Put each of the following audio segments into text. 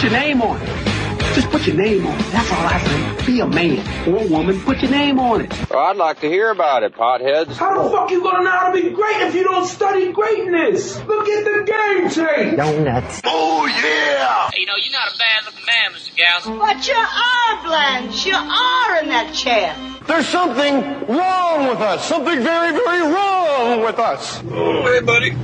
Put your name on it. Just put your name on it. That's all I say. Be a man or a woman. Put your name on it. Well, I'd like to hear about it, potheads. How the fuck you gonna know how to be great if you don't study greatness? Look at the game tape. Donuts. Oh, yeah. You know, you're not a bad-looking man, Mr. Gals. But you are, Blanche. You are in that chair. There's something wrong with us. Something very, very wrong with us. Oh, hey, buddy.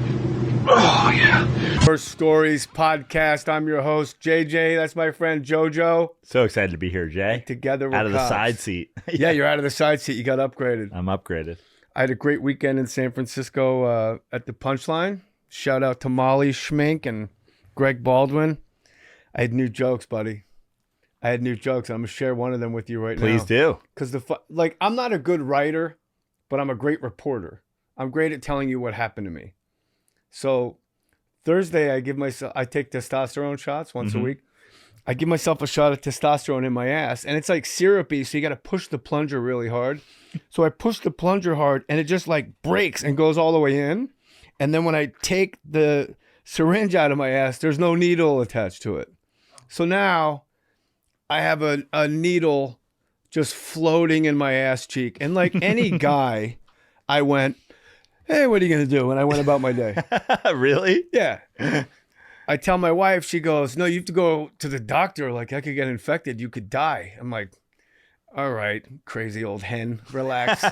Oh, yeah. First Stories podcast. I'm your host, JJ. That's my friend, JoJo. So excited to be here, Jay. Together we're out of cops. the side seat. Yeah, you're out of the side seat. You got upgraded. I'm upgraded. I had a great weekend in San Francisco at the Punchline. Shout out to Molly Schmink and Greg Baldwin. I had new jokes, buddy. I had new jokes. I'm going to share one of them with you right now. Please do. Because I'm not a good writer, but I'm a great reporter. I'm great at telling you what happened to me. So Thursday, I take testosterone shots once a week. I give myself a shot of testosterone in my ass, and it's like syrupy, so you got to push the plunger really hard. So I push the plunger hard, and it just like breaks and goes all the way in. And then when I take the syringe out of my ass, there's no needle attached to it. So now I have a needle just floating in my ass cheek. And like any guy, I went, hey, what are you going to do? And I went about my day. Really? Yeah. I tell my wife, she goes, no, you have to go to the doctor. Like, I could get infected. You could die. I'm like, all right, crazy old hen, relax.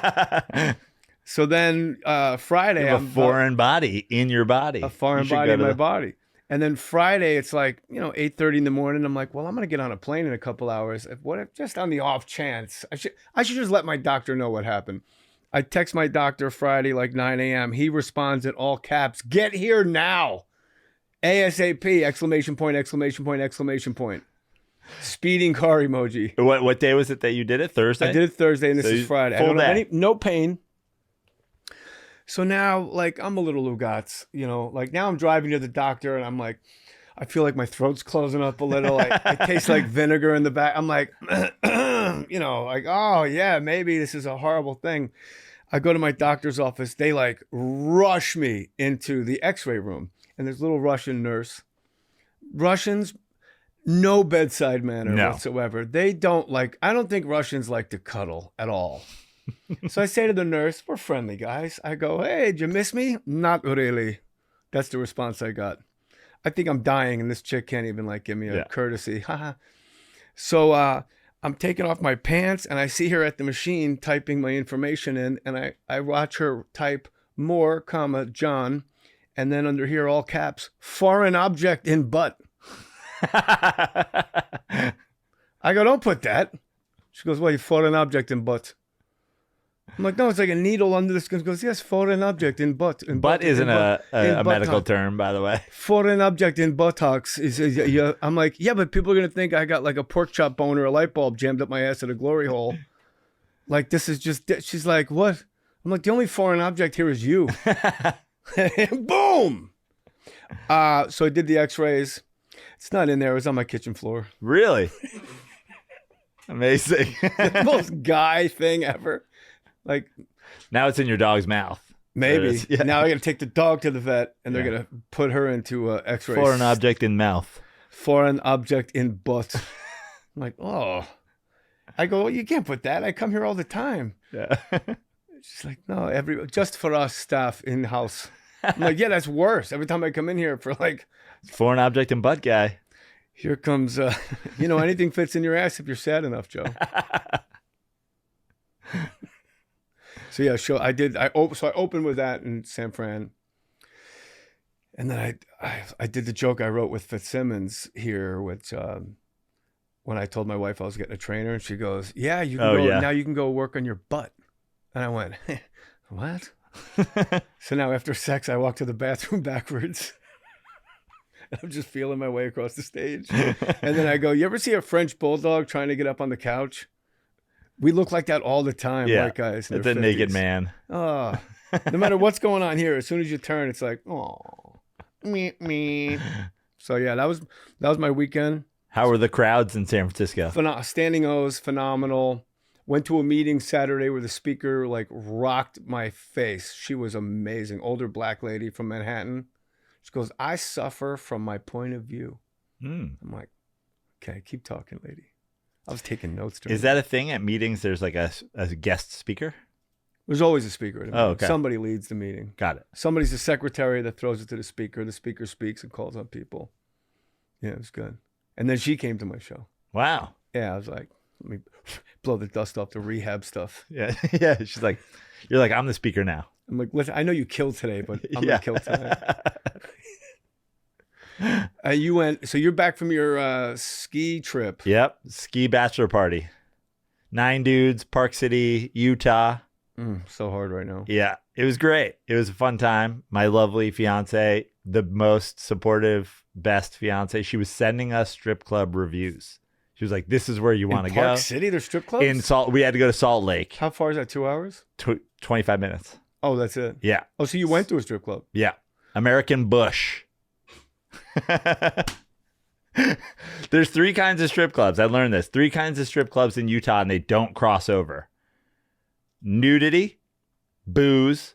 So then Friday. You have a foreign body in your body. A foreign body in my body. And then Friday, it's like, 8:30 in the morning. I'm like, well, I'm going to get on a plane in a couple hours. What if just on the off chance? I should just let my doctor know what happened. I text my doctor Friday, like 9 a.m. He responds in all caps, get here now. ASAP, exclamation point, exclamation point, exclamation point. Speeding car emoji. What day was it that you did it? Thursday? I did it Thursday, and this is Friday. Full day. No pain. So now, like, I'm a little Lugats, like now I'm driving to the doctor, and I'm like, I feel like my throat's closing up a little. I taste like vinegar in the back. I'm like, like, oh, yeah, maybe this is a horrible thing. I go to my doctor's office. They like rush me into the x-ray room. And there's a little Russian nurse. Russians, no bedside manner whatsoever. They don't I don't think Russians like to cuddle at all. So I say to the nurse, we're friendly guys. I go, hey, did you miss me? Not really. That's the response I got. I think I'm dying, and this chick can't even give me a courtesy. So I'm taking off my pants, and I see her at the machine typing my information in, and I watch her type Mohr, John, and then under here, all caps, foreign object in butt. I go, don't put that. She goes, well, you foreign object in butt. I'm like, no, it's like a needle under the skin. She goes, yes, foreign object in butt. Butt isn't a medical term, by the way. Foreign object in buttocks is I'm like, yeah, but people are going to think I got like a pork chop bone or a light bulb jammed up my ass at a glory hole. Like, this is just, she's like, what? I'm like, the only foreign object here is you. Boom! So I did the x-rays. It's not in there. It was on my kitchen floor. Really? Amazing. The most guy thing ever. Like, now it's in your dog's mouth. Maybe. Yeah. Now I got to take the dog to the vet, and they're going to put her into x-rays. Foreign object in mouth. Foreign object in butt. I'm like, oh. I go, well, you can't put that. I come here all the time. Yeah. She's like, no, just for us staff in-house. I'm like, yeah, that's worse. Every time I come in here for foreign object in butt guy. Here comes, anything fits in your ass if you're sad enough, Joe. So yeah, I opened with that in San Fran, and then I did the joke I wrote with Fitzsimmons here, which when I told my wife I was getting a trainer, and she goes, "Yeah, you can go now. You can go work on your butt," and I went, "What?" So now after sex, I walk to the bathroom backwards. I'm just feeling my way across the stage, and then I go, "You ever see a French bulldog trying to get up on the couch?" We look like that all the time, white guys. It's a naked man. Oh, no matter what's going on here, as soon as you turn, it's like, oh, me. So yeah, that was my weekend. How were the crowds in San Francisco? Standing O's, phenomenal. Went to a meeting Saturday where the speaker rocked my face. She was amazing. Older black lady from Manhattan. She goes, I suffer from my point of view. I'm like, Okay, keep talking, lady. I was taking notes. Is that a thing at meetings? There's like a guest speaker? There's always a speaker at a meeting. Oh, okay. Somebody leads the meeting. Got it. Somebody's the secretary that throws it to the speaker. The speaker speaks and calls on people. Yeah, it was good. And then she came to my show. Wow. Yeah, I was like, let me blow the dust off the rehab stuff. Yeah. Yeah. She's like, you're like, I'm the speaker now. I'm like, listen, I know you killed today, but I'm going to kill tonight. You went, so you're back from your ski trip. Yep. Ski bachelor party. 9 dudes, Park City, Utah. So hard right now. Yeah. It was great. It was a fun time. My lovely fiance, the most supportive, best fiance. She was sending us strip club reviews. She was like, this is where you want to go. Park City, there's strip clubs? We had to go to Salt Lake. How far is that, 2 hours? 25 minutes. Oh, that's it? Yeah. Oh, so you went to a strip club? Yeah. American Bush. There's 3 kinds of strip clubs. I learned this. 3 kinds of strip clubs in Utah, and they don't cross over. Nudity, booze,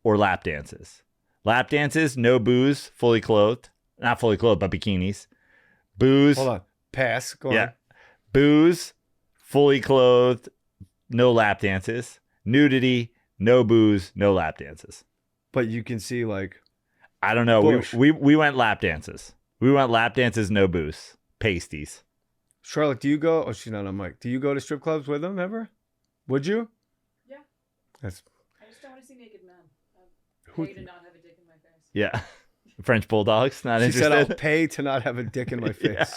or lap dances. Lap dances, no booze, fully clothed. Not fully clothed, but bikinis. Booze. Hold on. Pass. Go Yeah. on. Booze, fully clothed, no lap dances. Nudity, no booze, no lap dances. But you can see, like... I don't know. Bush. We went lap dances. We went lap dances, no booze. Pasties. Charlotte, do you go? Oh, she's not on mic. Do you go to strip clubs with them ever? Would you? Yeah. That's. I just don't want to see naked men. Who- I pay to not have a dick in my face. Yeah. French bulldogs. Not She interested. said, "I'll pay to not have a dick in my face."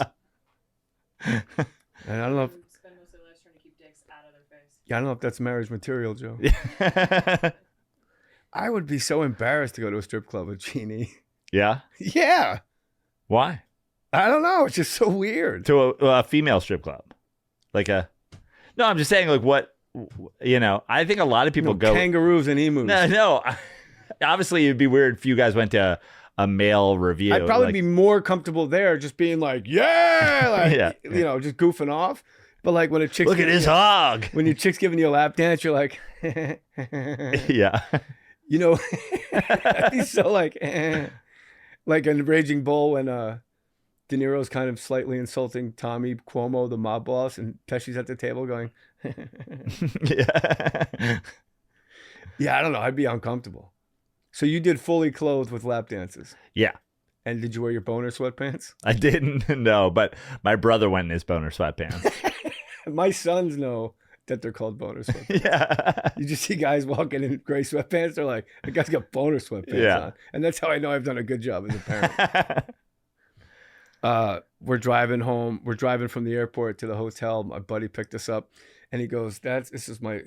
Yeah. And I don't know. If, Spend most of their lives trying to keep dicks out of their face. yeah, I don't know if that's marriage material, Joe. Yeah. I would be so embarrassed to go to a strip club with Jeannie. Yeah. Yeah. Why? I don't know. It's just so weird. To a female strip club. No, I'm just saying, like, what, I think a lot of people go. Kangaroos and emus. No. Obviously, it'd be weird if you guys went to a male review. I'd probably be more comfortable there just being like, yeah, like, Yeah. just goofing off. But like when a chick's Look at his hog. When your chick's giving you a lap dance, you're like, Yeah. I'd be so like in Raging Bull when De Niro's kind of slightly insulting Tommy Cuomo, the mob boss, and Pesci's at the table going, Yeah. yeah, I don't know. I'd be uncomfortable. So you did fully clothed with lap dances. Yeah. And did you wear your boner sweatpants? I didn't know, but my brother went in his boner sweatpants. My sons know that they're called boner sweatpants. Yeah. You just see guys walking in gray sweatpants. They're like, the guy's got boner sweatpants on. And that's how I know I've done a good job as a parent. We're driving home. We're driving from the airport to the hotel. My buddy picked us up and he goes, this is my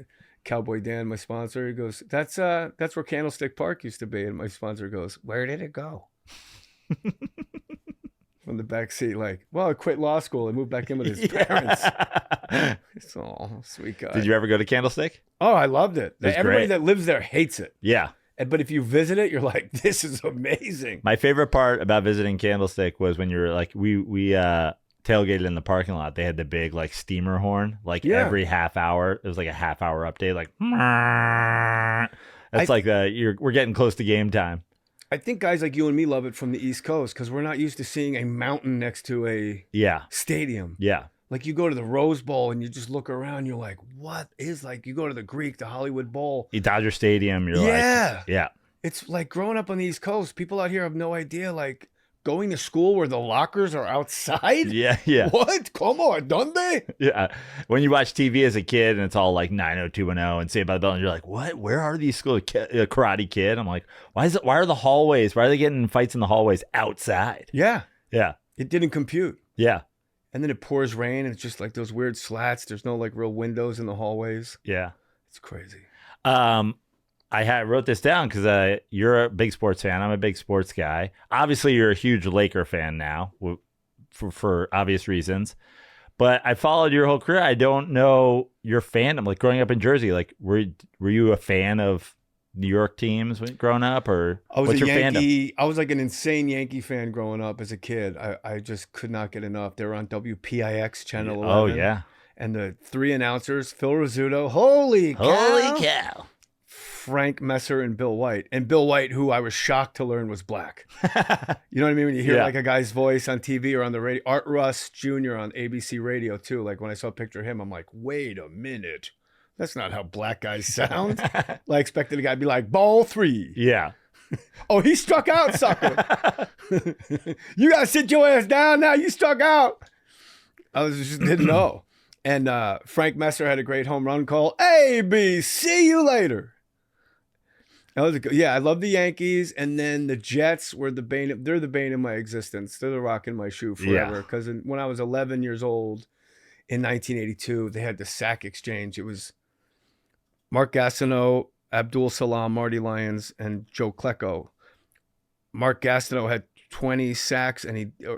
Cowboy Dan, my sponsor. He goes, that's where Candlestick Park used to be. And my sponsor goes, where did it go? From the back seat, like, well, I quit law school and moved back in with his parents. It's all sweet guy. Did you ever go to Candlestick? Oh, I loved it. It's Everybody great. that lives there hates it. Yeah. But if you visit it, you're like, this is amazing. My favorite part about visiting Candlestick was when you were like, we tailgated in the parking lot. They had the big like steamer horn, like every half hour. It was like a half hour update, like that's we're getting close to game time. I think guys like you and me love it from the East Coast because we're not used to seeing a mountain next to a stadium. Yeah. Like you go to the Rose Bowl and you just look around, you're like, what is like, you go to the Greek, the Hollywood Bowl. Dodger Stadium, you're like, yeah. It's like growing up on the East Coast, people out here have no idea, like going to school where the lockers are outside. Yeah. What? Come on, Dundee? Yeah. When you watch TV as a kid and it's all like 90210 and Saved by the Bell, and you're like, what? Where are these schools? Karate Kid. I'm like, why are the hallways? Why are they getting in fights in the hallways outside? Yeah. Yeah. It didn't compute. Yeah. And then it pours rain and it's just like those weird slats. There's no like real windows in the hallways. Yeah. It's crazy. I wrote this down because you're a big sports fan. I'm a big sports guy. Obviously, you're a huge Laker fan now for obvious reasons. But I followed your whole career. I don't know your fandom. Like growing up in Jersey, like were you a fan of New York teams growing up, or what's your fandom? I was like an insane Yankee fan growing up as a kid. I just could not get enough. They were on WPIX Channel 11. Oh yeah. And the 3 announcers, Phil Rizzuto. Holy cow. Frank Messer and Bill White. And Bill White, who I was shocked to learn was black. You know what I mean? When you hear like a guy's voice on TV or on the radio. Art Russ Jr. on ABC radio too. Like when I saw a picture of him, I'm like, wait a minute. That's not how black guys sound. Like I expected a guy to be like, ball 3. Yeah. Oh, he struck out, sucker. You got to sit your ass down now. You struck out. I just didn't know. And Frank Messer had a great home run call. A-B, see you later. That was I love the Yankees. And then the Jets were they're the bane of my existence. They're the rock in my shoe forever. Because when I was 11 years old in 1982, they had the sack exchange. It was Mark Gastineau, Abdul Salam, Marty Lyons, and Joe Klecko. Mark Gastineau had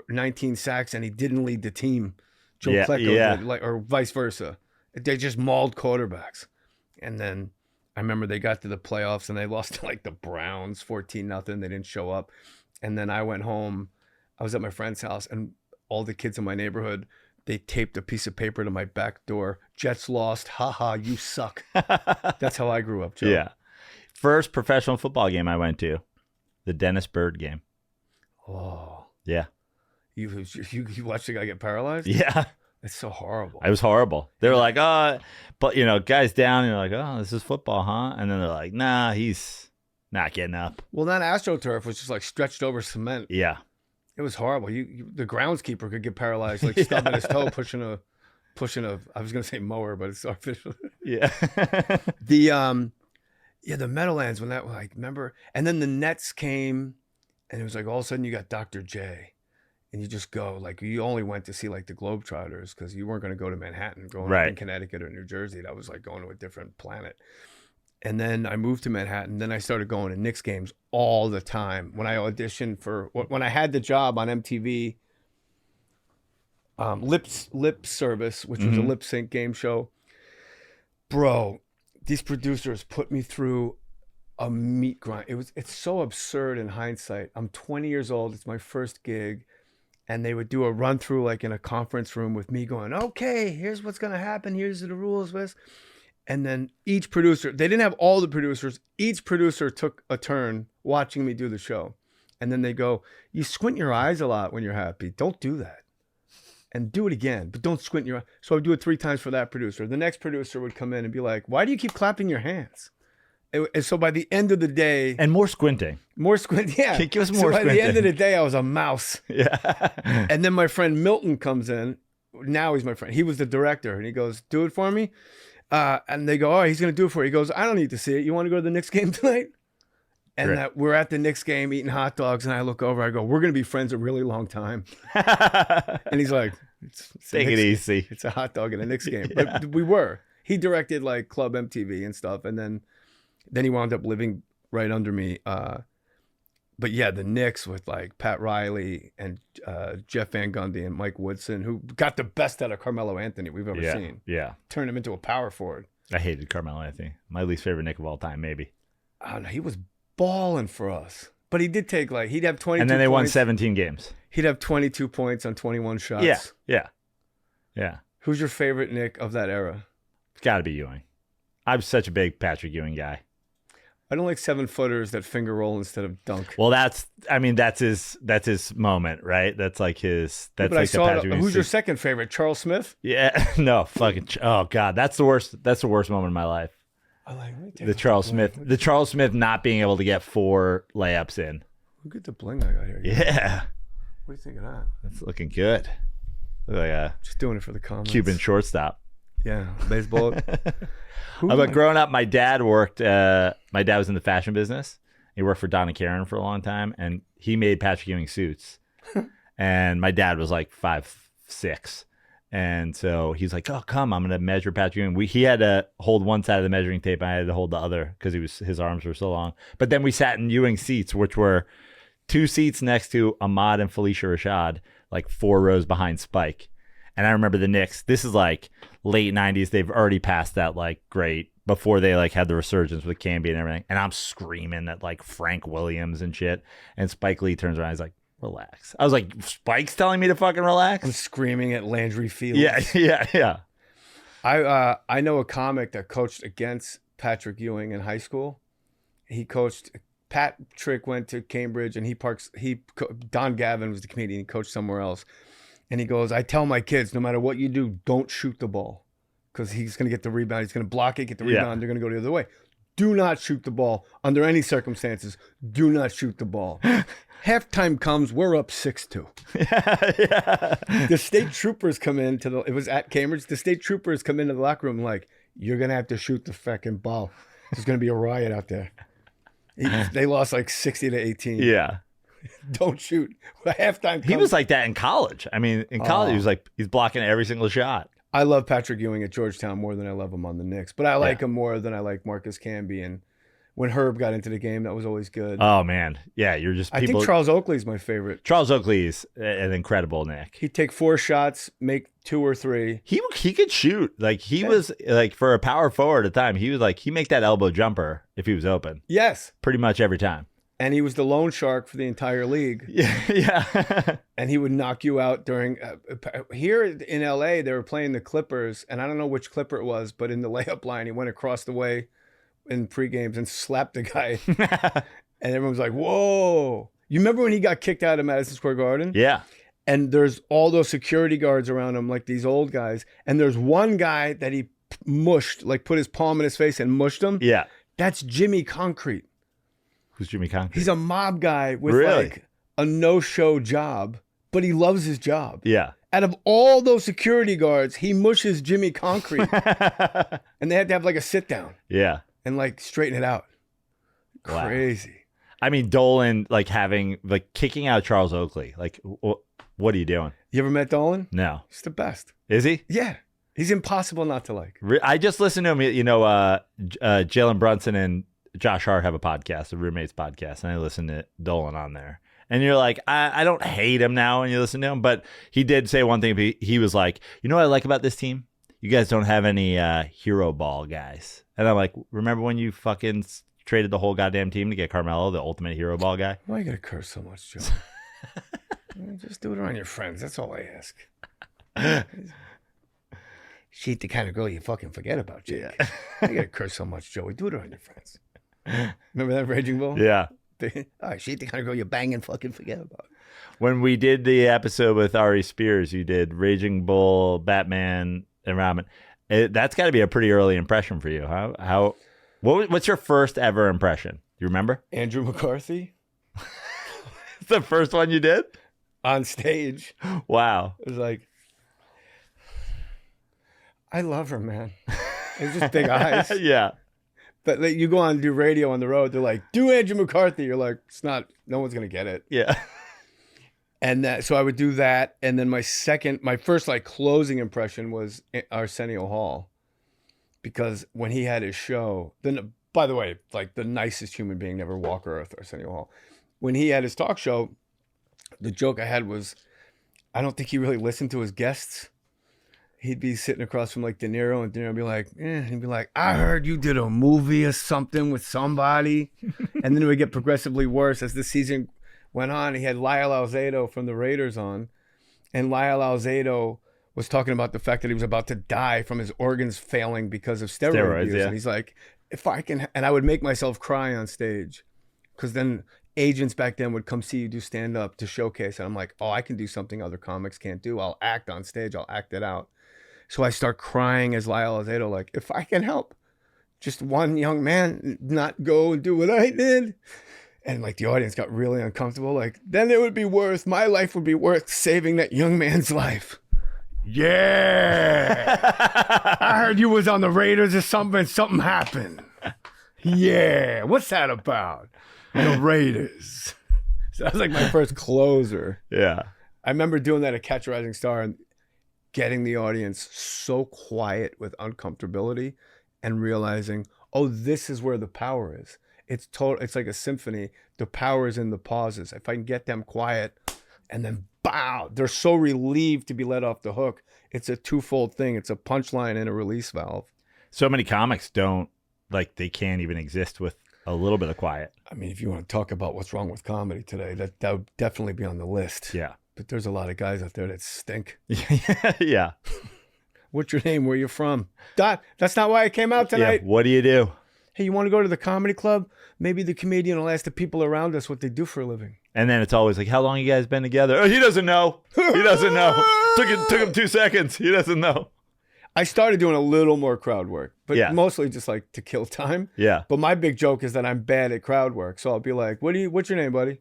19 sacks, and he didn't lead the team. Joe Klecko did, or vice versa. They just mauled quarterbacks. And then I remember they got to the playoffs and they lost to like the Browns 14-0. They didn't show up. And then I went home. I was at my friend's house, and all the kids in my neighborhood, they taped a piece of paper to my back door. Jets lost. Ha ha, you suck. That's how I grew up, Joe. Yeah. First professional football game I went to, the Dennis Byrd game. Oh. Yeah. You watched the guy get paralyzed? Yeah. It's so horrible. It was horrible. They were like, but guys down, and you're like, oh, this is football, huh? And then they're like, nah, he's not getting up. Well, that AstroTurf was just like stretched over cement. Yeah. It was horrible. The groundskeeper could get paralyzed, like stubbing his toe, pushing a, I was going to say mower, but it's artificial. Yeah. The Meadowlands, when that, like, remember? And then the Nets came, and it was like all of a sudden you got Dr. J. And you just go, like, you only went to see, like, the Globetrotters because you weren't going to go to Manhattan, growing up in Connecticut or New Jersey. That was like going to a different planet. And then I moved to Manhattan. Then I started going to Knicks games all the time. When I auditioned when I had the job on MTV, Lip Service, which was a lip sync game show. Bro, these producers put me through a meat grind. It's so absurd in hindsight. I'm 20 years old. It's my first gig. And they would do a run through like in a conference room with me going, okay, here's what's going to happen. Here's the rules. And then each producer, they didn't have all the producers. Each producer took a turn watching me do the show. And then they go, you squint your eyes a lot when you're happy. Don't do that. And do it again, but don't squint your eyes. So I would do it 3 times for that producer. The next producer would come in and be like, why do you keep clapping your hands? And so by the end of the day... And more squinting. Yeah. Give us more so by squinting. the end of the day, I was a mouse. Yeah. And then my friend Milton comes in. Now he's my friend. He was the director. And he goes, do it for me. And they go, oh, he's going to do it for you. He goes, I don't need to see it. You want to go to the Knicks game tonight? And we're at the Knicks game eating hot dogs. And I look over. I go, we're going to be friends a really long time. And he's like, take it easy. It's a hot dog in a Knicks game. Yeah. But we were. He directed like Club MTV and stuff. And then he wound up living right under me. But yeah, the Knicks with like Pat Riley and Jeff Van Gundy and Mike Woodson, who got the best out of Carmelo Anthony we've ever seen. Yeah. Turned him into a power forward. I hated Carmelo Anthony. My least favorite Knick of all time, maybe. Oh, no, he was balling for us. But he did take he'd have 22 And then they won points. 17 games. He'd have 22 points on 21 shots. Yeah. Who's your favorite Knick of that era? It's got to be Ewing. I'm such a big Patrick Ewing guy. I don't like 7-footers that finger roll instead of dunk. Well, that's his moment, right? That's like his. That's but like I saw the Patrick Ewing. Who's your second favorite? Charles Smith? Yeah, no, fucking. Oh God, that's the worst. That's the worst moment in my life. The Charles Smith not being able to get 4 layups in. Look at the bling I got here. Yeah. What do you think of that? That's looking good. Look like a just doing it for the comments. Cuban shortstop. Yeah, baseball. But growing up, my dad worked. My dad was in the fashion business. He worked for Donna Karan for a long time, and he made Patrick Ewing suits. And my dad was like 5'6", and so he's like, "Oh, come, I'm gonna measure Patrick Ewing." He had to hold one side of the measuring tape, and I had to hold the other because his arms were so long. But then we sat in Ewing seats, which were 2 seats next to Ahmad and Felicia Rashad, like 4 rows behind Spike. And I remember the Knicks. This is like late 90s. They've already passed that like great before they like had the resurgence with Camby and everything. And I'm screaming at like Frank Williams and shit. And Spike Lee turns around. He's like, relax. I was like, Spike's telling me to fucking relax? I'm screaming at Landry Fields. Yeah. I know a comic that coached against Patrick Ewing in high school. he coached. Patrick went to Cambridge, and Don Gavin was the comedian. He coached somewhere else, and he goes, "I tell my kids, no matter what you do, don't shoot the ball, because he's going to get the rebound. He's going to block it, get the rebound. They're going to go the other way. Do not shoot the ball under any circumstances. Do not shoot the ball." Halftime comes, we're up 6-2. Yeah. The state troopers come in it was at Cambridge. The state troopers come into the locker room like, "You're going to have to shoot the fucking ball. There's going to be a riot out there." They lost like 60-18. Yeah. Don't shoot. Halftime comes. He was like that in college. I mean, in college, he was like, he's blocking every single shot. I love Patrick Ewing at Georgetown more than I love him on the Knicks, but I like him more than I like Marcus Camby. And when Herb got into the game, that was always good. Oh, man. Yeah, you're just people. I think Charles Oakley's my favorite. Charles Oakley's an incredible Nick. He'd take 4 shots, make 2 or 3. He could shoot. Like, he was, like, for a power forward at the time, he was like, he make that elbow jumper if he was open. Yes. Pretty much every time. And he was the loan shark for the entire league. Yeah. And he would knock you out during here in LA, they were playing the Clippers, and I don't know which Clipper it was, but in the layup line, he went across the way in pre-games and slapped the guy. And everyone was like, "Whoa." You remember when he got kicked out of Madison Square Garden? Yeah. And there's all those security guards around him, like these old guys. And there's one guy that he mushed, like put his palm in his face and mushed him. Yeah. That's Jimmy Concrete. Who's Jimmy Concrete? He's a mob guy with Really? like a no-show job, but he loves his job. Yeah. Out of all those security guards, he mushes Jimmy Concrete. And they had to have like a sit down. Yeah. And like straighten it out. Wow. Crazy. I mean, Dolan, like kicking out Charles Oakley. Like, what are you doing? You ever met Dolan? No. He's the best. Is he? Yeah. He's impossible not to like. I just listened to him. You know, Jalen Brunson and Josh Hart have a podcast, a roommates podcast, and I listened to Dolan on there. And you're like, I don't hate him now when you listen to him, but he did say one thing. He was like, "You know what I like about this team? You guys don't have any hero ball guys." And I'm like, remember when you fucking traded the whole goddamn team to get Carmelo, the ultimate hero ball guy? Why you gotta curse so much, Joe? Just do it around your friends. That's all I ask. She ain't the kind of girl you fucking forget about, Jake. Yeah. Why you gotta curse so much, Joey? Do it around your friends. Remember that Raging Bull? Yeah. She ain't the kind of girl you bang and fucking forget about. When we did the episode with Ari Spears, you did Raging Bull, Batman, and Robin. That's got to be a pretty early impression for you. What's your first ever impression? You remember? Andrew McCarthy. It's the first one you did? On stage. Wow. It was like, I love her, man. It's just big eyes. Yeah. But like, you go on and do radio on the road, they're like, "Do Andrew McCarthy." You're like, no one's going to get it. Yeah. And so I would do that. And then my first like closing impression was Arsenio Hall. Because when he had his show, then by the way, like the nicest human being to ever walk earth, Arsenio Hall. When he had his talk show, the joke I had was, I don't think he really listened to his guests. He'd be sitting across from like De Niro, and De Niro would be like, he'd be like, "I heard you did a movie or something with somebody." And then it would get progressively worse as the season went on. He had Lyle Alzado from the Raiders on, and Lyle Alzado was talking about the fact that he was about to die from his organs failing because of steroids abuse. Yeah. And he's like, "If I can," and I would make myself cry on stage, because then agents back then would come see you do stand-up to showcase. And I'm like, "Oh, I can do something other comics can't do. I'll act on stage. I'll act it out." So I start crying as Lyle Alzado, like, "If I can help just one young man not go and do what I did." And like the audience got really uncomfortable. Like, "Then it would be my life would be worth saving that young man's life." "Yeah. I heard you was on the Raiders or something. Something happened." "Yeah. What's that about?" "The Raiders." So that was like my first closer. Yeah. I remember doing that at Catch a Rising Star and getting the audience so quiet with uncomfortability and realizing, oh, this is where the power is. It's like a symphony. The power is in the pauses. If I can get them quiet and then bow, they're so relieved to be let off the hook. It's a twofold thing. It's a punchline and a release valve. So many comics they can't even exist with a little bit of quiet. I mean, if you want to talk about what's wrong with comedy today, that would definitely be on the list. Yeah. But there's a lot of guys out there that stink. Yeah. What's your name? Where you from? That's not why I came out tonight. Yeah. What do you do? Hey, you want to go to the comedy club? Maybe the comedian will ask the people around us what they do for a living. And then it's always like, how long you guys been together? Oh, he doesn't know. He doesn't know. Took him 2 seconds. He doesn't know. I started doing a little more crowd work, but Yeah. mostly just like to kill time. Yeah. But my big joke is that I'm bad at crowd work. So I'll be like, what's your name, buddy?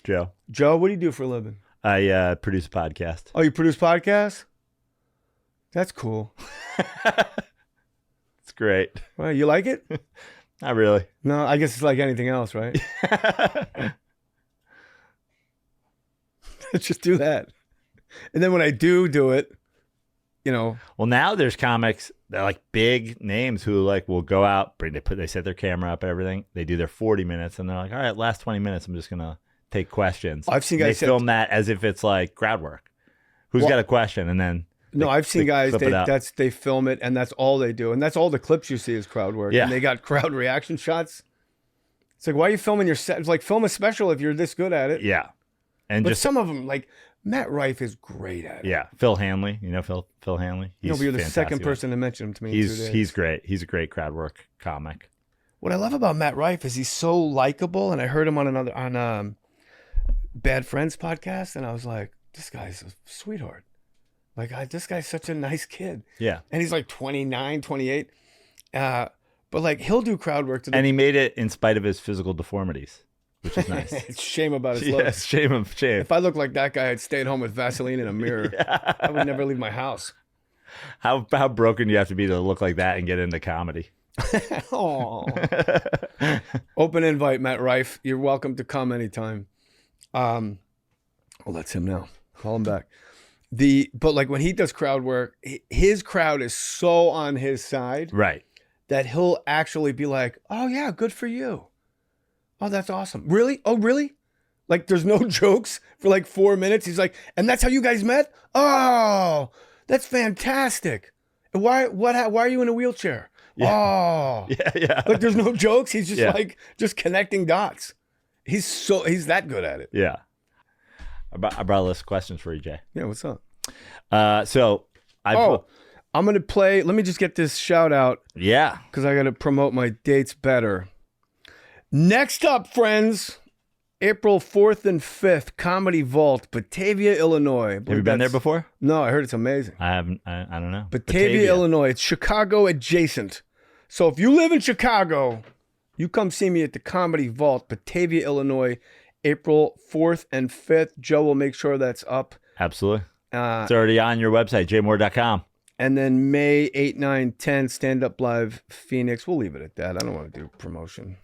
Joe. Joe, what do you do for a living? I produce a podcast. Oh, you produce podcasts? That's cool. It's great. Well, you like it? Not really. No, I guess it's like anything else, right? Just do that. And then when I do it, you know. Well, now there's comics that are like big names who like will go out, they set their camera up and everything. They do their 40 minutes and they're like, all right, last 20 minutes, I'm just going to take questions. I've seen guys they film that as if it's like crowd work. Who's got a question? And then no, I've seen guys they film it and that's all they do, and that's all the clips you see is crowd work. Yeah, and they got crowd reaction shots. It's like, why are you filming your set? It's like, film a special if you're this good at it. Yeah, and but just some of them, like Matt Rife, is great at it. Yeah, Phil Hanley, you know Phil Hanley. But you're the second person to mention him to me. He's great. He's a great crowd work comic. What I love about Matt Rife is he's so likable, and I heard him on Bad Friends podcast, and I was like, this guy's a sweetheart. Like, this guy's such a nice kid. Yeah. And he's like 29, 28. But like, he'll do crowd work. And he made it in spite of his physical deformities, which is nice. It's shame about his looks. looks. Shame. If I looked like that guy, I'd stay at home with Vaseline and a mirror. Yeah. I would never leave my house. How broken do you have to be to look like that and get into comedy? Oh. Open invite, Matt Rife. You're welcome to come anytime. Well, that's him now. Call him back. But like when he does crowd work, his crowd is so on his side, right, that he'll actually be like, "Oh yeah, good for you. Oh, that's awesome. Really? Oh, really?" Like there's no jokes for like 4 minutes. He's like, "And that's how you guys met? Oh, that's fantastic. Why are you in a wheelchair? Yeah. Oh, yeah. Like there's no jokes. He's just like just connecting dots. He's that good at it. Yeah. I brought a list of questions for you, Jay. Yeah, what's up? I'm going to play. Let me just get this shout out. Yeah. Because I got to promote my dates better. Next up, friends, April 4th and 5th, Comedy Vault, Batavia, Illinois. Have you been there before? No, I heard it's amazing. I haven't. I don't know. Batavia, Illinois. It's Chicago adjacent. So if you live in Chicago, you come see me at the Comedy Vault, Batavia, Illinois, April 4th and 5th. Joe will make sure that's up. Absolutely. It's already on your website, jaymohr.com. And then May 8, 9, 10, Stand Up Live, Phoenix. We'll leave it at that. I don't want to do promotion.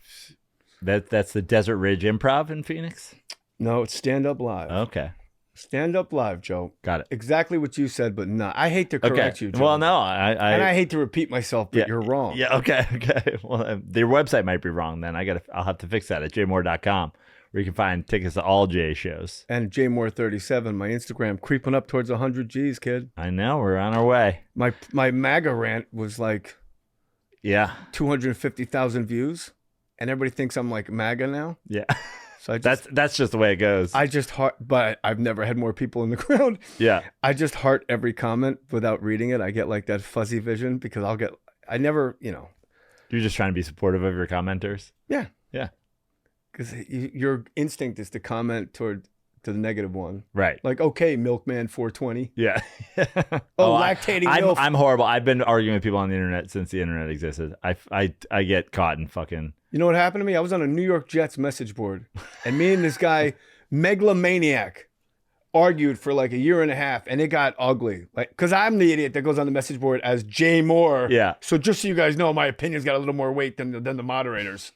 That's the Desert Ridge Improv in Phoenix? No, it's Stand Up Live. Okay. Stand Up Live, Joe. Got it. Exactly what you said, but no. I hate to correct you, Joe. Well, no. And I hate to repeat myself, but you're wrong. Yeah, okay. Well, their website might be wrong then. I'll have to fix that at jaymohr.com, where you can find tickets to all Jay shows. And Jay Mohr 37, my Instagram, creeping up towards 100 G's, kid. I know, we're on our way. My MAGA rant was like 250,000 views, and everybody thinks I'm like MAGA now. Yeah. So that's just the way it goes. But I've never had more people in the crowd. Yeah. I just heart every comment without reading it. I get like that fuzzy vision because You're just trying to be supportive of your commenters? Yeah. Yeah. Because your instinct is to comment to the negative one. Right. Like, okay, Milkman 420. Yeah. Lactating milk. I'm horrible. I've been arguing with people on the internet since the internet existed. I get caught in fucking... You know what happened to me? I was on a New York Jets message board, and me and this guy, megalomaniac, argued for like a year and a half, and it got ugly. Like, because I'm the idiot that goes on the message board as Jay Mohr. Yeah. So just so you guys know, my opinion's got a little more weight than the moderators.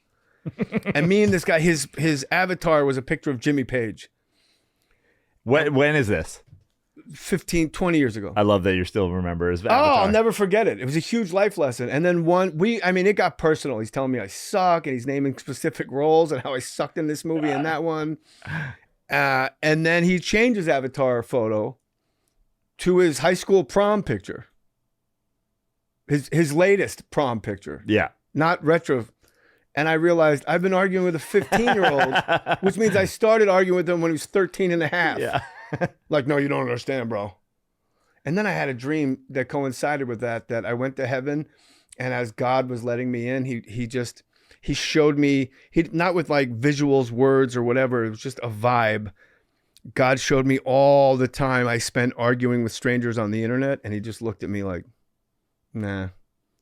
And me and this guy, his avatar was a picture of Jimmy Page. When is this? 15, 20 years ago. I love that you still remember his avatar. Oh, I'll never forget it. It was a huge life lesson. And then it got personal. He's telling me I suck, and he's naming specific roles and how I sucked in this movie and that one. And then he changed his avatar photo to his high school prom picture. His latest prom picture. Yeah. Not retro. And I realized I've been arguing with a 15-year-old, which means I started arguing with him when he was 13 and a half. Yeah. Like, no, you don't understand, bro. And then I had a dream that coincided with that I went to heaven And as God was letting me in, he showed me, not with like visuals, words or whatever. It was just a vibe. God showed me all the time I spent arguing with strangers on the internet. And he just looked at me like, nah.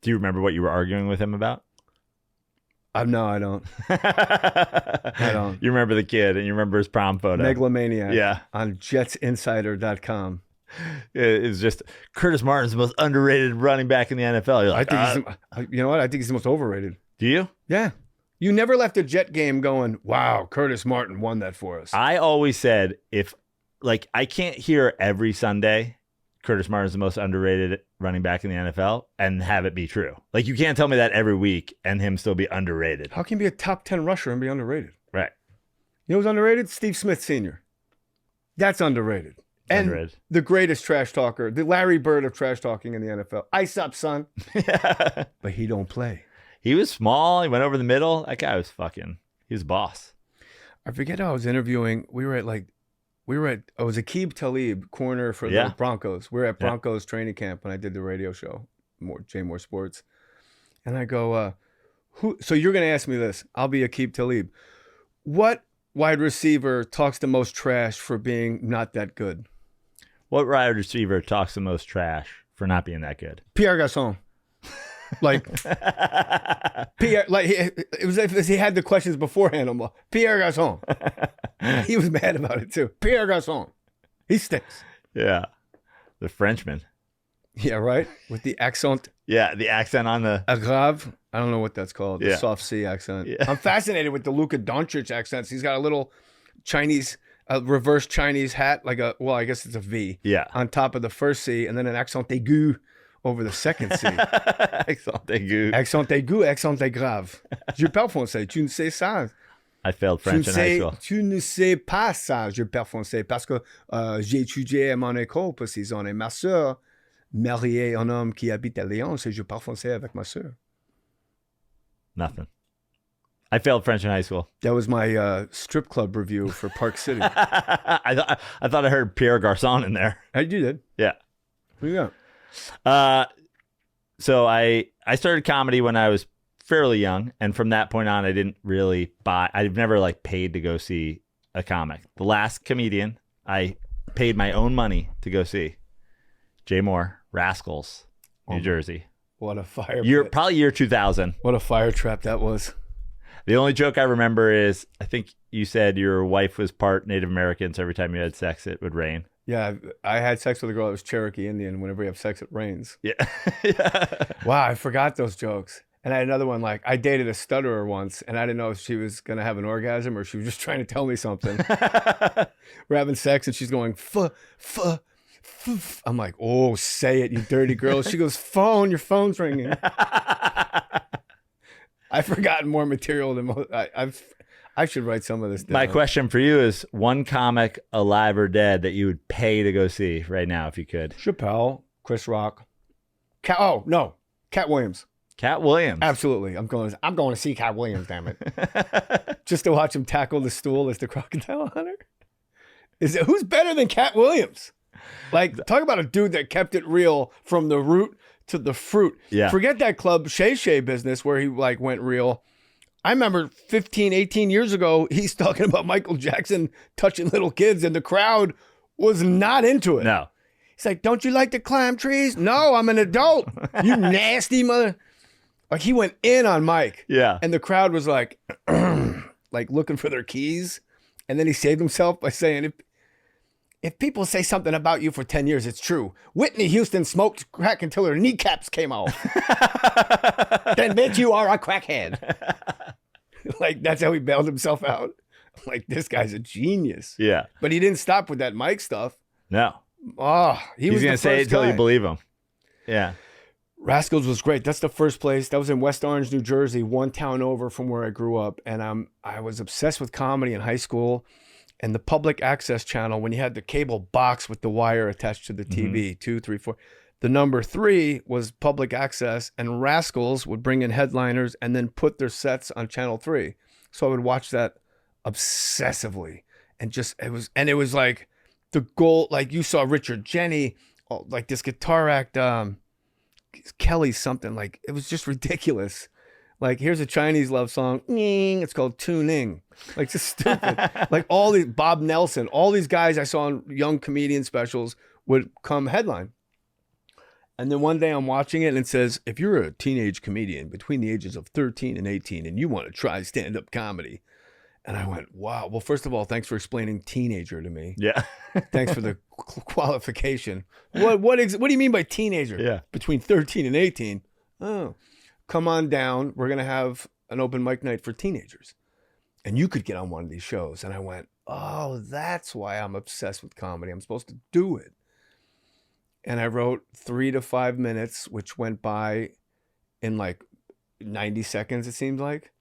Do you remember what you were arguing with him about? No, I don't. I don't. You remember the kid and you remember his prom photo. Megalomaniac. Yeah. On jetsinsider.com. It was just Curtis Martin's the most underrated running back in the NFL. You're like, I think you know what? I think he's the most overrated. Do you? Yeah. You never left a Jet game going, wow, Curtis Martin won that for us. I always said I can't hear every Sunday Curtis Martin's the most underrated running back in the NFL and have it be true. Like, you can't tell me that every week and him still be underrated. How can you be a top 10 rusher and be underrated? Right. You know who's underrated? Steve Smith Sr. That's underrated. And the greatest trash talker, the Larry Bird of trash talking in the NFL. Ice up, son. But he don't play. He was small. He went over the middle. That guy was he was a boss. I forget how I was interviewing. I was Aqib Talib, corner for the Broncos. We were at Broncos training camp when I did the radio show, Jay Mohr Sports. And I go, so you're going to ask me this. I'll be Aqib Talib. What wide receiver talks the most trash for being not that good? What wide receiver talks the most trash for not being that good? Pierre Garçon. Pierre, it was if he had the questions beforehand. I'm like, Pierre Garçon. He was mad about it too. Pierre Garçon. He stinks. Yeah. The Frenchman. Yeah, right? With the accent. Yeah, the accent on the... Aggrave. I don't know what that's called. The soft C accent. Yeah. I'm fascinated with the Luka Doncic accents. He's got a little Chinese, reverse Chinese hat, I guess it's a V. Yeah. On top of the first C, and then an accent aigu over the second C. Accent aigu. Accent aigu, accent grave. Je parle français. Tu ne sais ça. I failed French in high school. Tu ne sais pas ça, je parle français. Parce que j'ai étudié à mon école pour 6 ans. Et ma soeur mariée un homme qui habite à Lyon, et je parle français avec ma soeur. Nothing. I failed French in high school. That was my strip club review for Park City. I thought I heard Pierre Garçon in there. You did. Yeah. Who you got? So I started comedy when I was fairly young, and from that point on, I didn't really I've never paid to go see a comic. The last comedian I paid my own money to go see, Jay Mohr, Rascals, New Jersey. What a fire! Probably year 2000. What a fire trap that was. The only joke I remember is I think you said your wife was part Native American, so every time you had sex, it would rain. Yeah, I had sex with a girl that was Cherokee Indian. Whenever we have sex, it rains. Yeah. Wow, I forgot those jokes. And I had another one, I dated a stutterer once, and I didn't know if she was going to have an orgasm or she was just trying to tell me something. We're having sex, and she's going, fuh. I'm like, oh, say it, you dirty girl. She goes, your phone's ringing. I've forgotten more material than most. I should write some of this down. My question for you is one comic, alive or dead, that you would pay to go see right now if you could. Chappelle, Chris Rock. Cat Williams. Cat Williams. Absolutely. I'm going to see Cat Williams, damn it. Just to watch him tackle the stool as the crocodile hunter. Who's better than Cat Williams? Talk about a dude that kept it real from the root to the fruit. Yeah. Forget that Club Shay Shay business where he went real. I remember 15, 18 years ago, he's talking about Michael Jackson touching little kids, and the crowd was not into it. No. He's like, don't you like to climb trees? No, I'm an adult. You nasty mother. He went in on Mike. Yeah. And the crowd was looking for their keys. And then he saved himself by saying, if people say something about you for 10 years, it's true. Whitney Houston smoked crack until her kneecaps came off. Then, bitch, you are a crackhead. That's how he bailed himself out. This guy's a genius. Yeah. But he didn't stop with that Mike stuff. No. Oh, He's going to say it until you believe him. Yeah. Rascals was great. That's the first place. That was in West Orange, New Jersey, one town over from where I grew up. And I was obsessed with comedy in high school. And the public access channel, when you had the cable box with the wire attached to the TV, 2, 3, 4. The number 3 was public access, and Rascals would bring in headliners and then put their sets on channel 3. So I would watch that obsessively. And it was like the goal, you saw Richard Jenny, this guitar act, Kelly something. Like, it was just ridiculous. Like, here's a Chinese love song. It's called Tuning. Like, just stupid. Like, all these, Bob Nelson, all these guys I saw on young comedian specials would come headline. And then one day I'm watching it and it says, if you're a teenage comedian between the ages of 13 and 18 and you want to try stand-up comedy. And I went, wow. Well, first of all, thanks for explaining teenager to me. Yeah. Thanks for the qualification. What do you mean by teenager? Yeah. Between 13 and 18? Oh, come on down. We're going to have an open mic night for teenagers. And you could get on one of these shows. And I went, oh, that's why I'm obsessed with comedy. I'm supposed to do it. And I wrote 3 to 5 minutes, which went by in like 90 seconds, it seemed like.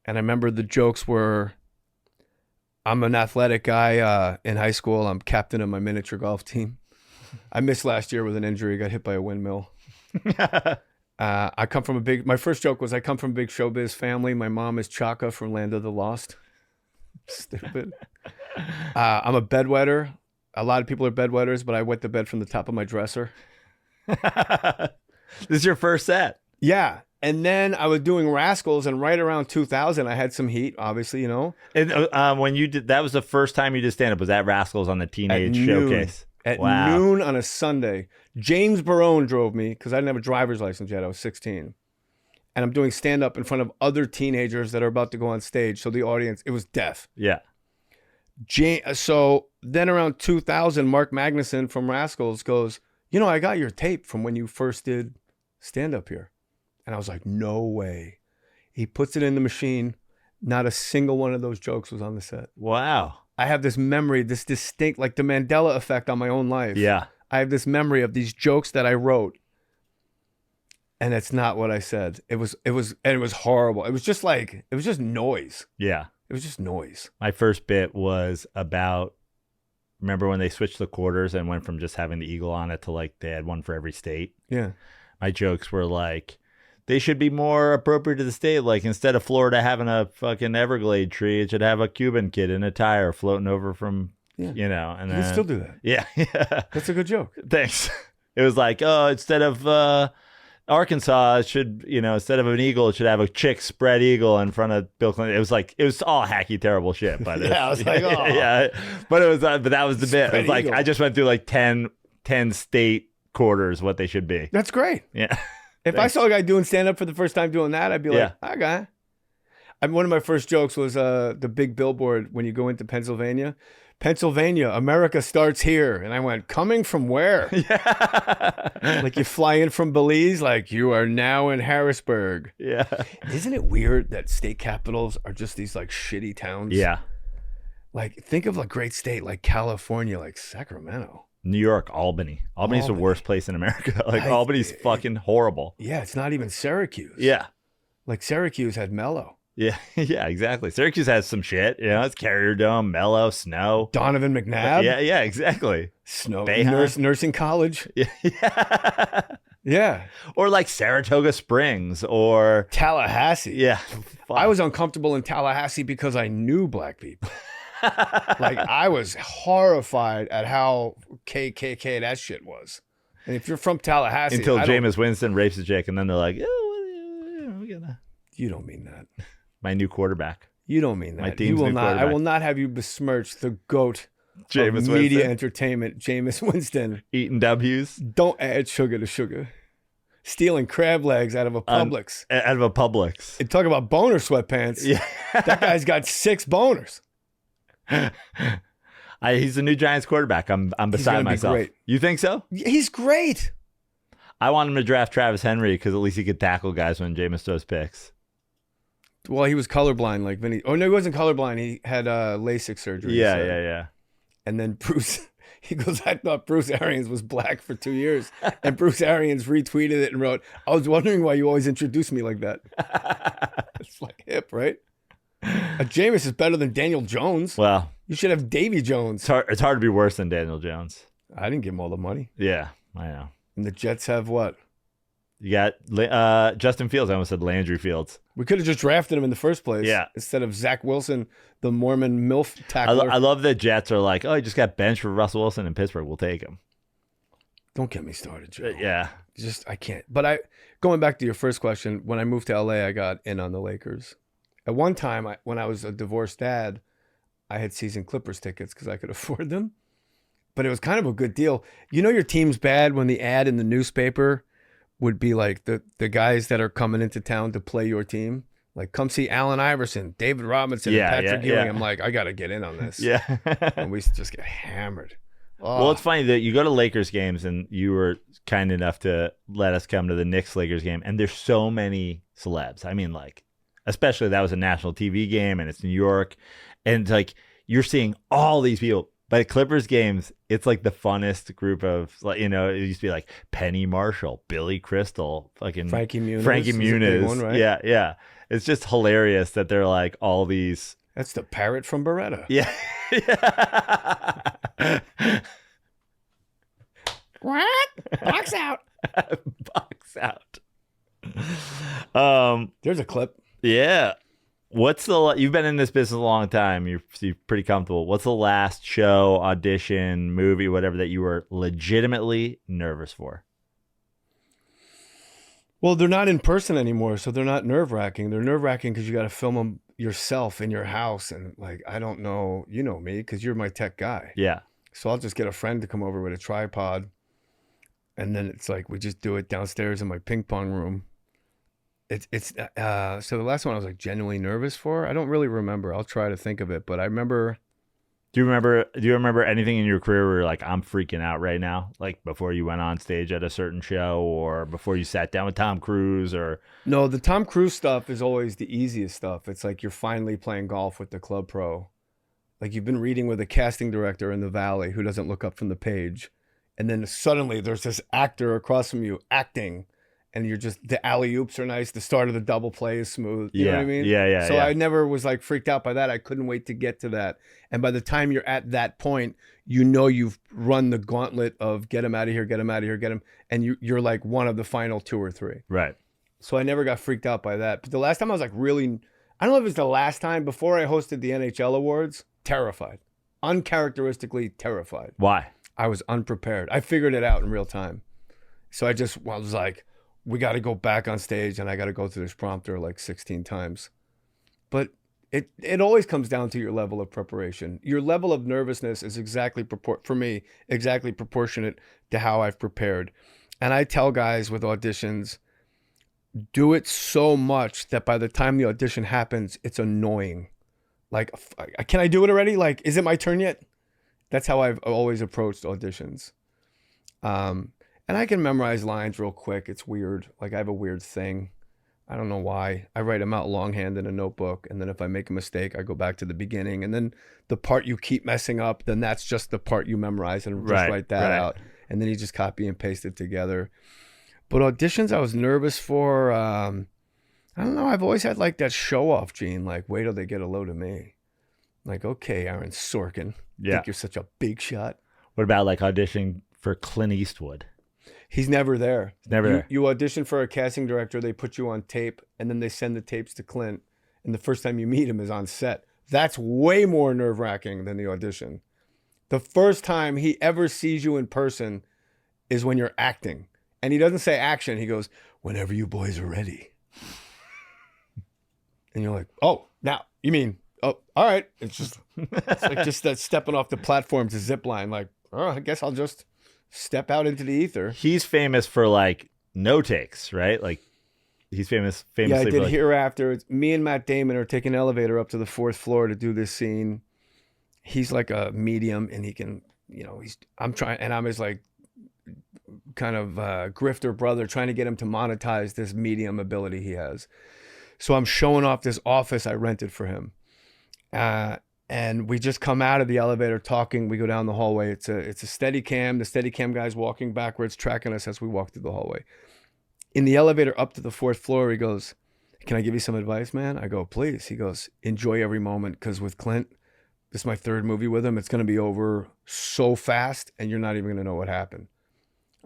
And I remember the jokes were, I'm an athletic guy in high school. I'm captain of my miniature golf team. I missed last year with an injury, got hit by a windmill. I come from my first joke was I come from a big showbiz family. My mom is Chaka from Land of the Lost. Stupid. I'm a bedwetter. A lot of people are bedwetters, but I wet the bed from the top of my dresser. This is your first set. Yeah. And then I was doing Rascals, and right around 2000, I had some heat, obviously, you know. And when you did, that was the first time you did stand-up. Was that Rascals on the Teenage Showcase? At noon on a Sunday. James Barone drove me, because I didn't have a driver's license yet. I was 16. And I'm doing stand-up in front of other teenagers that are about to go on stage. So the audience, it was deaf. Yeah. So then around 2000, Mark Magnuson from Rascals goes, you know, I got your tape from when you first did stand-up here. And I was like, no way. He puts it in the machine. Not a single one of those jokes was on the set. Wow. I have this memory, this distinct, like the Mandela effect on my own life. Yeah. I have this memory of these jokes that I wrote. And it's not what I said. It was horrible. It was just noise. Yeah. It was just noise. My first bit was about, remember when they switched the quarters and went from just having the eagle on it to like they had one for every state? Yeah. My jokes were like, they should be more appropriate to the state. Like instead of Florida having a fucking Everglade tree, it should have a Cuban kid in a tire floating over from, you know. And you then, can still do that. Yeah. That's a good joke. Thanks. It was like, oh, instead of Arkansas, it should, you know, instead of an eagle, it should have a chick spread eagle in front of Bill Clinton. It was like, it was all hacky, terrible shit. But yeah, I was like, oh. Yeah. But it was, but that was the bit. It was like, eagle. I just went through like 10 state quarters, what they should be. That's great. Yeah. If I saw a guy doing stand-up for the first time doing that, I'd be like, hi, guy. One of my first jokes was the big billboard when you go into Pennsylvania. Pennsylvania, America starts here. And I went, coming from where? Yeah. Like you fly in from Belize, like you are now in Harrisburg. Yeah. Isn't it weird that state capitals are just these like shitty towns? Yeah. Like think of a great state like California, like Sacramento. New York, Albany. Albany's the worst place in America. Like Albany's fucking horrible. Yeah, it's not even Syracuse. Yeah. Like Syracuse had Mello. Yeah, yeah, exactly. Syracuse has some shit. You know, it's Carrier Dome, Mello, Snow. Donovan McNabb. Yeah, exactly. Snow. Bayham. Nursing college. Yeah. Yeah. Or like Saratoga Springs or Tallahassee. Yeah. Fuck. I was uncomfortable in Tallahassee because I knew black people. Like I was horrified at how KKK that shit was. And if you're from Tallahassee, until Jameis Winston rapes a chick, and then they're like, you don't mean that. My new quarterback. You don't mean that. My team's new quarterback. I will not have you besmirch the GOAT Jameis of media Winston. entertainment, Jameis Winston. Eating W's. Don't add sugar to sugar. Stealing crab legs out of a Publix. Out of a Publix. And talk about boner sweatpants. Yeah. That guy's got 6 boners. He's the new Giants quarterback. I'm beside myself. Great. You think so? He's great. I want him to draft Travis Henry because at least he could tackle guys when Jameis throws picks. Well, he was colorblind like Vinny. Oh, no, he wasn't colorblind. He had LASIK surgery. Yeah. And then he goes, I thought Bruce Arians was black for 2 years. And Bruce Arians retweeted it and wrote, I was wondering why you always introduce me like that. It's like hip, right? Jameis is better than Daniel Jones. Well, you should have Davy Jones. It's hard to be worse than Daniel Jones. I didn't give him all the money. Yeah, I know. And the Jets have what? You got Justin Fields. I almost said Landry Fields. We could have just drafted him in the first place. Yeah. Instead of Zach Wilson, the Mormon MILF tackler. I love that Jets are like, oh, he just got benched for Russell Wilson in Pittsburgh. We'll take him. Don't get me started, Joe. Yeah. I can't. But going back to your first question, when I moved to LA, I got in on the Lakers. At one time, when I was a divorced dad, I had season Clippers tickets because I could afford them. But it was kind of a good deal. You know your team's bad when the ad in the newspaper would be like the guys that are coming into town to play your team. Like, come see Allen Iverson, David Robinson, and Patrick Ewing. I'm like, I got to get in on this. Yeah. And we just get hammered. Oh. Well, it's funny that you go to Lakers games and you were kind enough to let us come to the Knicks Lakers game. And there's so many celebs. I mean, like, especially that was a national TV game and it's New York. And like, you're seeing all these people. But at Clippers games, it's like the funnest group of, like, you know, it used to be like Penny Marshall, Billy Crystal, fucking Frankie Muniz. Frankie Muniz. One, right? Yeah, yeah. It's just hilarious that they're like all these. That's the parrot from Beretta. Yeah. What? Box out. Box out. There's a clip. Yeah. You've been in this business a long time. You're pretty comfortable. What's the last show, audition, movie, whatever that you were legitimately nervous for? Well, they're not in person anymore, so they're not nerve-wracking. They're nerve-wracking because you got to film them yourself in your house. And like, I don't know, you know me, because you're my tech guy. Yeah. So I'll just get a friend to come over with a tripod. And then it's like, we just do it downstairs in my ping pong room. So the last one I was like genuinely nervous for, I don't really remember. I'll try to think of it, but I remember. Do you remember anything in your career where you're like, I'm freaking out right now? Like before you went on stage at a certain show or before you sat down with Tom Cruise or? No, the Tom Cruise stuff is always the easiest stuff. It's like you're finally playing golf with the club pro. Like you've been reading with a casting director in the Valley who doesn't look up from the page. And then suddenly there's this actor across from you acting. And you're just, the alley-oops are nice. The start of the double play is smooth. You know what I mean? Yeah. So I never was like freaked out by that. I couldn't wait to get to that. And by the time you're at that point, you know you've run the gauntlet of get him out of here, get him out of here, get him. And you're like one of the final 2 or 3. Right. So I never got freaked out by that. But the last time I was like really, I don't know if it's the last time, before I hosted the NHL Awards, terrified. Uncharacteristically terrified. Why? I was unprepared. I figured it out in real time. So I was like, we got to go back on stage and I got to go through this prompter like 16 times. But it always comes down to your level of preparation. Your level of nervousness is exactly proportionate to how I've prepared. And I tell guys with auditions, do it so much that by the time the audition happens, it's annoying. Like, can I do it already? Like, is it my turn yet? That's how I've always approached auditions. And I can memorize lines real quick. It's weird. Like I have a weird thing. I don't know why. I write them out longhand in a notebook. And then if I make a mistake, I go back to the beginning. And then the part you keep messing up, then that's just the part you memorize and just write that out. And then you just copy and paste it together. But auditions, I was nervous for, I don't know. I've always had like that show off gene. Like, wait till they get a load of me. Like, okay, Aaron Sorkin. Yeah. Think you're such a big shot. What about like auditioning for Clint Eastwood? He's never there. Never there. You audition for a casting director, they put you on tape, and then they send the tapes to Clint. And the first time you meet him is on set. That's way more nerve-wracking than the audition. The first time he ever sees you in person is when you're acting. And he doesn't say action. He goes, whenever you boys are ready. And you're like, oh, now, you mean, oh, all right. It's like just that stepping off the platform to zip line. Like, oh, I guess I'll just step out into the ether. He's famous for like no takes, right? Like he's famously. Yeah, I did for, like, Hereafter. It's me and Matt Damon are taking an elevator up to the 4th floor to do this scene. He's like a medium, and he can, you know, I'm his like kind of grifter brother, trying to get him to monetize this medium ability he has. So I'm showing off this office I rented for him. And we just come out of the elevator talking. We go down the hallway. It's a steady cam. The steady cam guy's walking backwards, tracking us as we walk through the hallway. In the elevator up to the 4th floor, he goes, can I give you some advice, man? I go, please. He goes, enjoy every moment, because with Clint, this is my 3rd movie with him. It's going to be over so fast, and you're not even going to know what happened.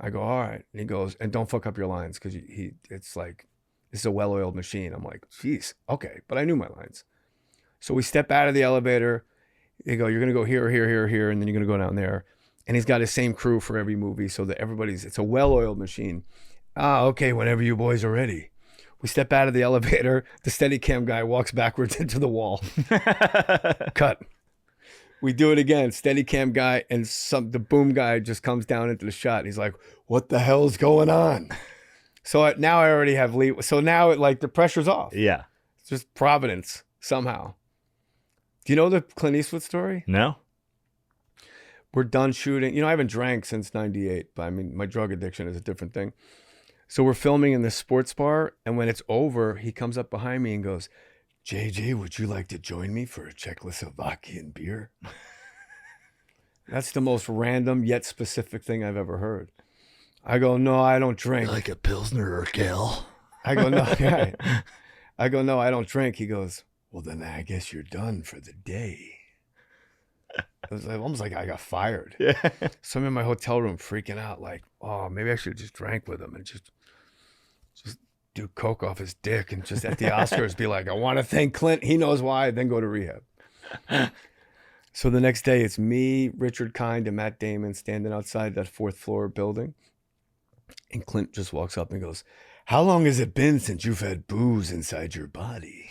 I go, all right. And he goes, and don't fuck up your lines, because it's like, this is a well-oiled machine. I'm like, geez, okay. But I knew my lines. So we step out of the elevator. They go, you're going to go here, here, here, here, and then you're going to go down there. And he's got his same crew for every movie so that it's a well-oiled machine. Okay, whenever you boys are ready. We step out of the elevator. The Steadicam guy walks backwards into the wall. Cut. We do it again. Steadicam guy and the boom guy just comes down into the shot. He's like, what the hell's going on? So now I already have lead. So now the pressure's off. Yeah. It's just providence somehow. Do you know the Clint Eastwood story? No. We're done shooting. I haven't drank since 98, but I mean, my drug addiction is a different thing. So we're filming in this sports bar, and when it's over, he comes up behind me and goes, JJ, would you like to join me for a Czechoslovakian beer? That's the most random yet specific thing I've ever heard. I go, no, I don't drink. Like a Pilsner or Kale? I go, no, yeah. I go, no, I don't drink. He goes, well, then I guess you're done for the day. It was almost like I got fired. Yeah. So I'm in my hotel room freaking out like, oh, maybe I should have just drank with him and just do coke off his dick and just at the Oscars be like, I want to thank Clint. He knows why. Then go to rehab. So the next day it's me, Richard Kind, and Matt Damon standing outside that 4th floor building. And Clint just walks up and goes, how long has it been since you've had booze inside your body?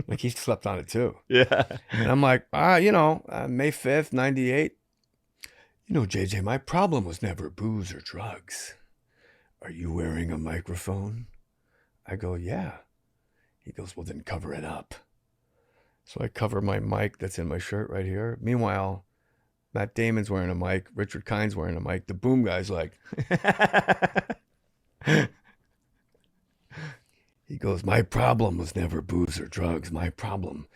Like he slept on it too. Yeah. And I'm like, May 5th, 98. JJ, my problem was never booze or drugs. Are you wearing a microphone? I go, yeah. He goes, well, then cover it up. So I cover my mic that's in my shirt right here. Meanwhile, Matt Damon's wearing a mic. Richard Kind's wearing a mic. The boom guy's like... He goes, my problem was never booze or drugs. My problem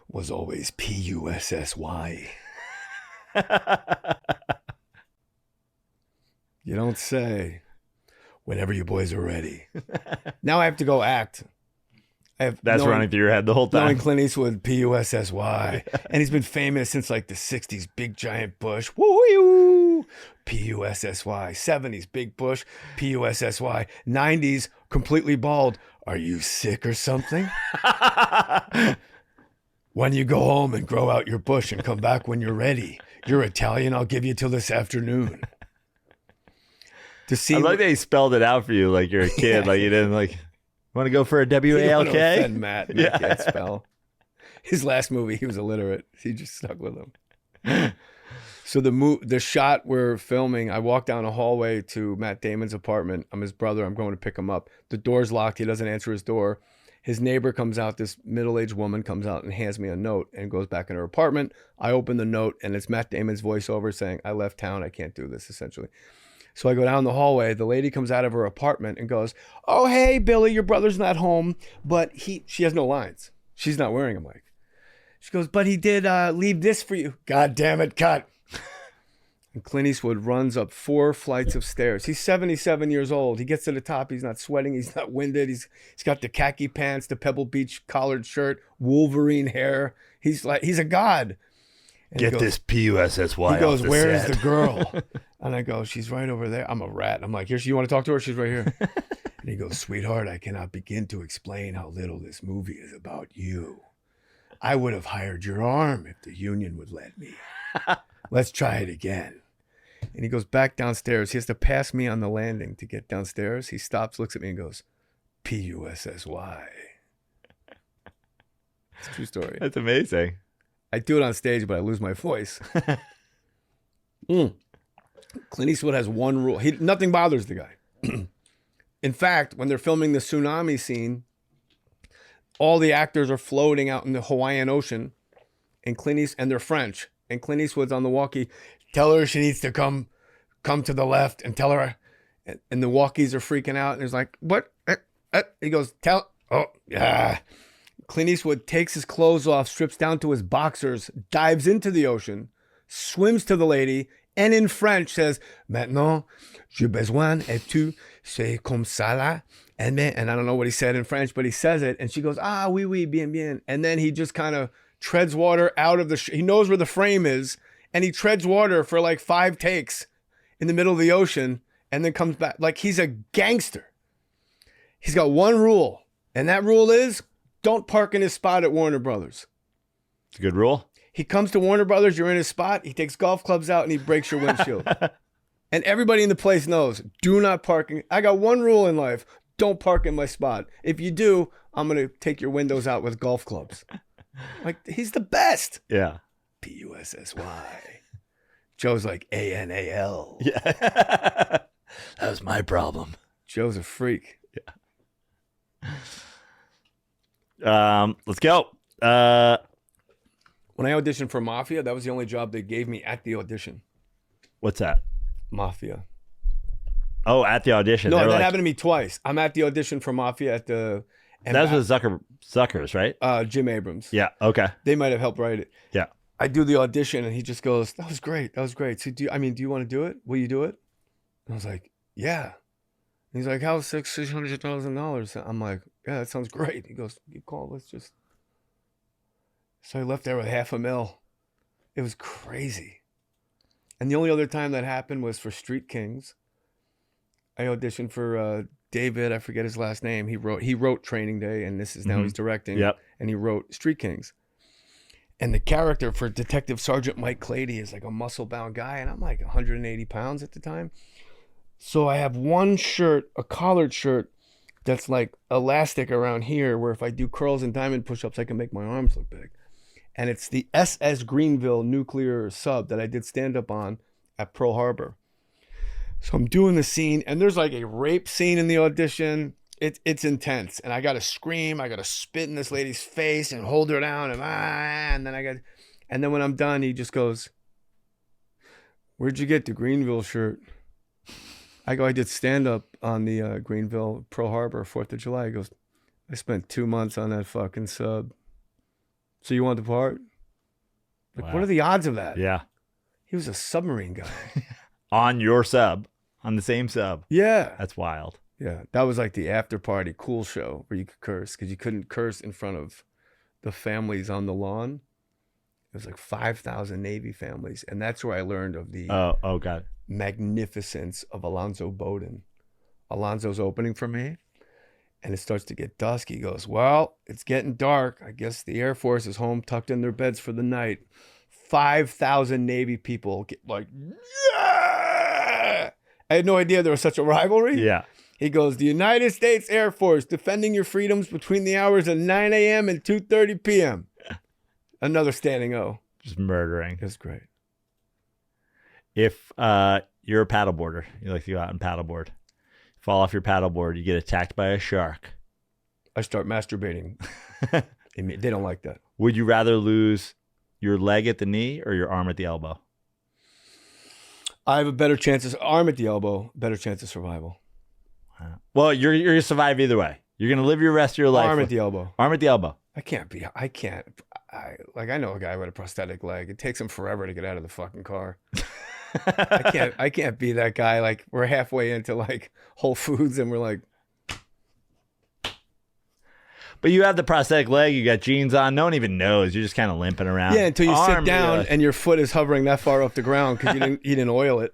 was always P-U-S-S-Y. You don't say. Whenever you boys are ready. Now I have to go act. That's running through your head the whole time. Knowing Clint Eastwood, P-U-S-S-Y. And he's been famous since the 60s, big giant bush. Woo-yoo! P-U-S-S-Y. 70s, big bush, P-U-S-S-Y. 90s, completely bald. Are you sick or something? When you go home and grow out your bush and come back when you're ready. You're Italian, I'll give you till this afternoon. I like that he spelled it out for you like you're a kid. Like you didn't want to go for a W-A-L-K? Offend Matt. Yeah. Can't spell. His last movie, he was illiterate. He just stuck with him. So the shot we're filming, I walk down a hallway to Matt Damon's apartment. I'm his brother. I'm going to pick him up. The door's locked. He doesn't answer his door. His neighbor comes out. This middle-aged woman comes out and hands me a note and goes back in her apartment. I open the note, and it's Matt Damon's voiceover saying, I left town. I can't do this, essentially. So I go down the hallway. The lady comes out of her apartment and goes, oh, hey, Billy, your brother's not home. But she has no lines. She's not wearing a mic. She goes, but he did leave this for you. God damn it, cut. And Clint Eastwood runs up 4 flights of stairs. He's 77 years old. He gets to the top. He's not sweating. He's not winded. He's got the khaki pants, the Pebble Beach collared shirt, Wolverine hair. He's a god. And Get this P-U-S-S-Y. He goes, off the where is set. the girl? And I go, she's right over there. I'm a rat. I'm like, here, you want to talk to her? She's right here. And he goes, sweetheart, I cannot begin to explain how little this movie is about you. I would have hired your arm if the union would let me. Let's try it again. And he goes back downstairs. He has to pass me on the landing to get downstairs. He stops, looks at me and goes, P-U-S-S-Y. It's a true story. That's amazing. I do it on stage, but I lose my voice. Clint Eastwood has one rule. Nothing bothers the guy. In fact, when they're filming the tsunami scene, all the actors are floating out in the Hawaiian Ocean, and they're French. And Clint Eastwood's on the walkie. Tell her she needs to come to the left, and tell her. And the walkies are freaking out, and he's like, "What?" He goes, "Oh, yeah." Clint Eastwood takes his clothes off, strips down to his boxers, dives into the ocean, swims to the lady, and in French says, "Maintenant, j'ai besoin et tu c'est comme ça là." And I don't know what he said in French, but he says it, and she goes, "Ah, oui, oui, bien, bien." And then he just kind of treads water out of he knows where the frame is, and he treads water for like 5 takes in the middle of the ocean, and then comes back. Like he's a gangster. He's got one rule, and that rule is don't park in his spot at Warner Brothers. It's a good rule. He comes to Warner Brothers, you're in his spot, he takes golf clubs out and he breaks your windshield. And everybody in the place knows, do not park. I got one rule in life, don't park in my spot. If you do, I'm going to take your windows out with golf clubs. Like, he's the best. Yeah. P-U-S-S-Y. Joe's like A-N-A-L. Yeah. That was my problem. Joe's a freak. Yeah. Let's go. When I auditioned for Mafia, that was the only job they gave me at the audition. What's that? Mafia. Oh, at the audition. No, that like, happened to me twice. I'm at the audition for Mafia at the... That was with Zuckers, right? Jim Abrams. Yeah, okay. They might have helped write it. Yeah. I do the audition and he just goes, that was great. That was great. So do you want to do it? Will you do it? And I was like, yeah. And he's like, how's $600,000? I'm like, yeah, that sounds great. He goes, you call, let's just... So I left there with $500,000. It was crazy. And the only other time that happened was for Street Kings. I auditioned for David, I forget his last name. He wrote Training Day, and this is now he's directing. Yep. And he wrote Street Kings. And the character for Detective Sergeant Mike Clady is like a muscle-bound guy, and I'm like 180 pounds at the time. So I have one shirt, a collared shirt, that's like elastic around here, where if I do curls and diamond push-ups, I can make my arms look big. And it's the SS Greenville nuclear sub that I did stand-up on at Pearl Harbor. So I'm doing the scene, and there's like a rape scene in the audition. It's intense, and I got to scream. I got to spit in this lady's face and hold her down, and then when I'm done, he just goes, "Where'd you get the Greenville shirt?" I go, "I did stand-up on the Greenville Pearl Harbor 4th of July." He goes, "I spent 2 months on that fucking sub. So you want the part?" Like, wow. What are the odds of that? Yeah. He was a submarine guy. On your sub. On the same sub. Yeah. That's wild. Yeah. That was like the after party cool show where you could curse because you couldn't curse in front of the families on the lawn. It was like 5,000 Navy families. And that's where I learned of the oh God. magnificence of Alonzo Bowden. Alonzo's opening for me. And it starts to get dusk. He goes, "Well, it's getting dark. I guess the Air Force is home, tucked in their beds for the night." 5,000 Navy people get like, yeah! I had no idea there was such a rivalry. Yeah. He goes, "The United States Air Force defending your freedoms between the hours of 9 a.m. and 2:30 p.m. Another standing O. Just murdering. It was great. If you're a paddleboarder, you like to go out and paddleboard, fall off your paddleboard, you get attacked by a shark. I start masturbating. They don't like that. Would you rather lose your leg at the knee or your arm at the elbow? I have a better chance of arm at the elbow, better chance of survival. Wow. Well, you're going to survive either way. You're going to live your rest of your life. Arm at the elbow. Arm at the elbow. I know a guy with a prosthetic leg. It takes him forever to get out of the fucking car. I can't be that guy. Like, we're halfway into like Whole Foods and we're like, but you have the prosthetic leg, you got jeans on, no one even knows. You're just kind of limping around. yeah, until you sit down yeah. and your foot is hovering that far off the ground because you didn't oil it.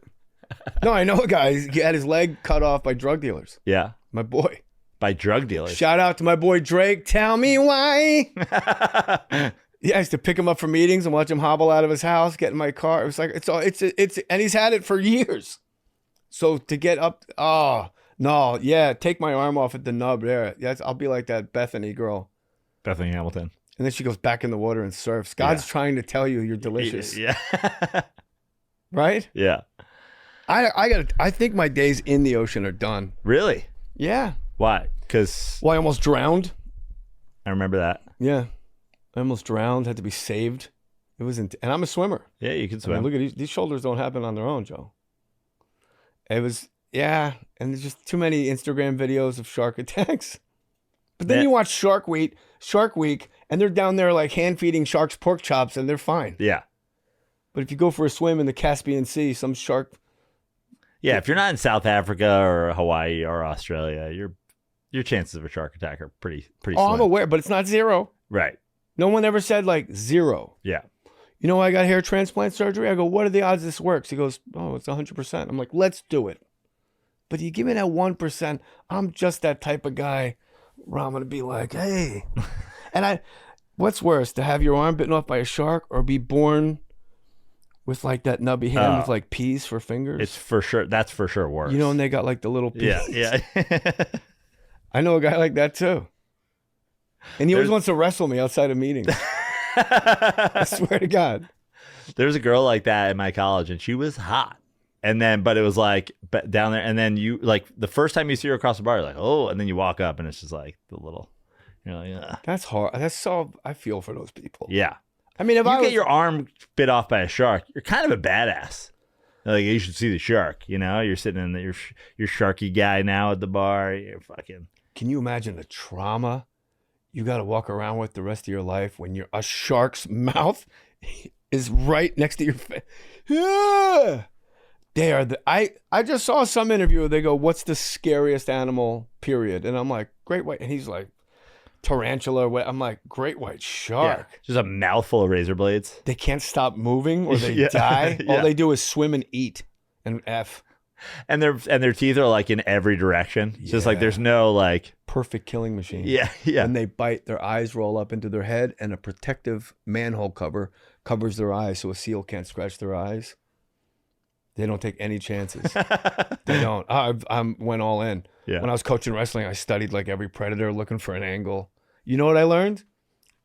No, I know a guy. He had his leg cut off by drug dealers. Yeah. My boy. By drug dealers. Shout out to my boy Drake. Tell me why. Yeah, I used to pick him up for meetings and watch him hobble out of his house, get in my car. It was like it's and he's had it for years. So to get up, no, yeah, take my arm off at the nub there. Yes, I'll be like that Bethany girl. Bethany Hamilton. And then she goes back in the water and surfs. God's trying to tell you you're delicious. Yeah. Right? Yeah. I think my days in the ocean are done. Really? Yeah. Why? Because Well, I almost drowned. I remember that. Yeah. I almost drowned, had to be saved. It was and I'm a swimmer. Yeah, you can I swim. mean, look at these shoulders don't happen on their own, Joe. It was, yeah, and there's just too many Instagram videos of shark attacks. But then you watch Shark Week, and they're down there like hand feeding sharks pork chops, and they're fine. Yeah. But if you go for a swim in the Caspian Sea, some shark. Yeah, if you're not in South Africa or Hawaii or Australia, your chances of a shark attack are pretty Oh, slim. I'm aware, but it's not zero. Right. No one ever said like zero. Yeah. You know, I got hair transplant surgery. I go, what are the odds this works? He goes, oh, it's 100%. I'm like, let's do it. But you give me that 1%, I'm just that type of guy where I'm going to be like, hey. And What's worse, to have your arm bitten off by a shark or be born with like that nubby hand with like peas for fingers? It's for sure. That's for sure worse. You know, and they got like the little peas. Yeah. I know a guy like that too. And he always wants to wrestle me outside of meetings. I swear to God. There's a girl like that in my college, and she was hot. And then, but it was like down there, and then you like the first time you see her across the bar, you're like, oh, and then you walk up, and it's just like the little, you know, yeah. That's hard. That's so. I feel for those people. Yeah. I mean, if you I get your arm bit off by a shark, you're kind of a badass. Like, you should see the shark. You know, you're sitting in your sharky guy now at the bar. You're fucking. Can you imagine the trauma you got to walk around with the rest of your life when a shark's mouth is right next to your face? Yeah. They are I just saw some interview where they go, what's the scariest animal, period? And I'm like, great white. And he's like, tarantula. I'm like, great white shark. Yeah, just a mouthful of razor blades. They can't stop moving or they die. All they do is swim and eat and F. And their teeth are like in every direction. It's just like there's no like perfect killing machine. Yeah. When they bite, their eyes roll up into their head and a protective manhole cover covers their eyes so a seal can't scratch their eyes. They don't take any chances. They don't. I went all in. Yeah. When I was coaching wrestling, I studied like every predator looking for an angle. You know what I learned?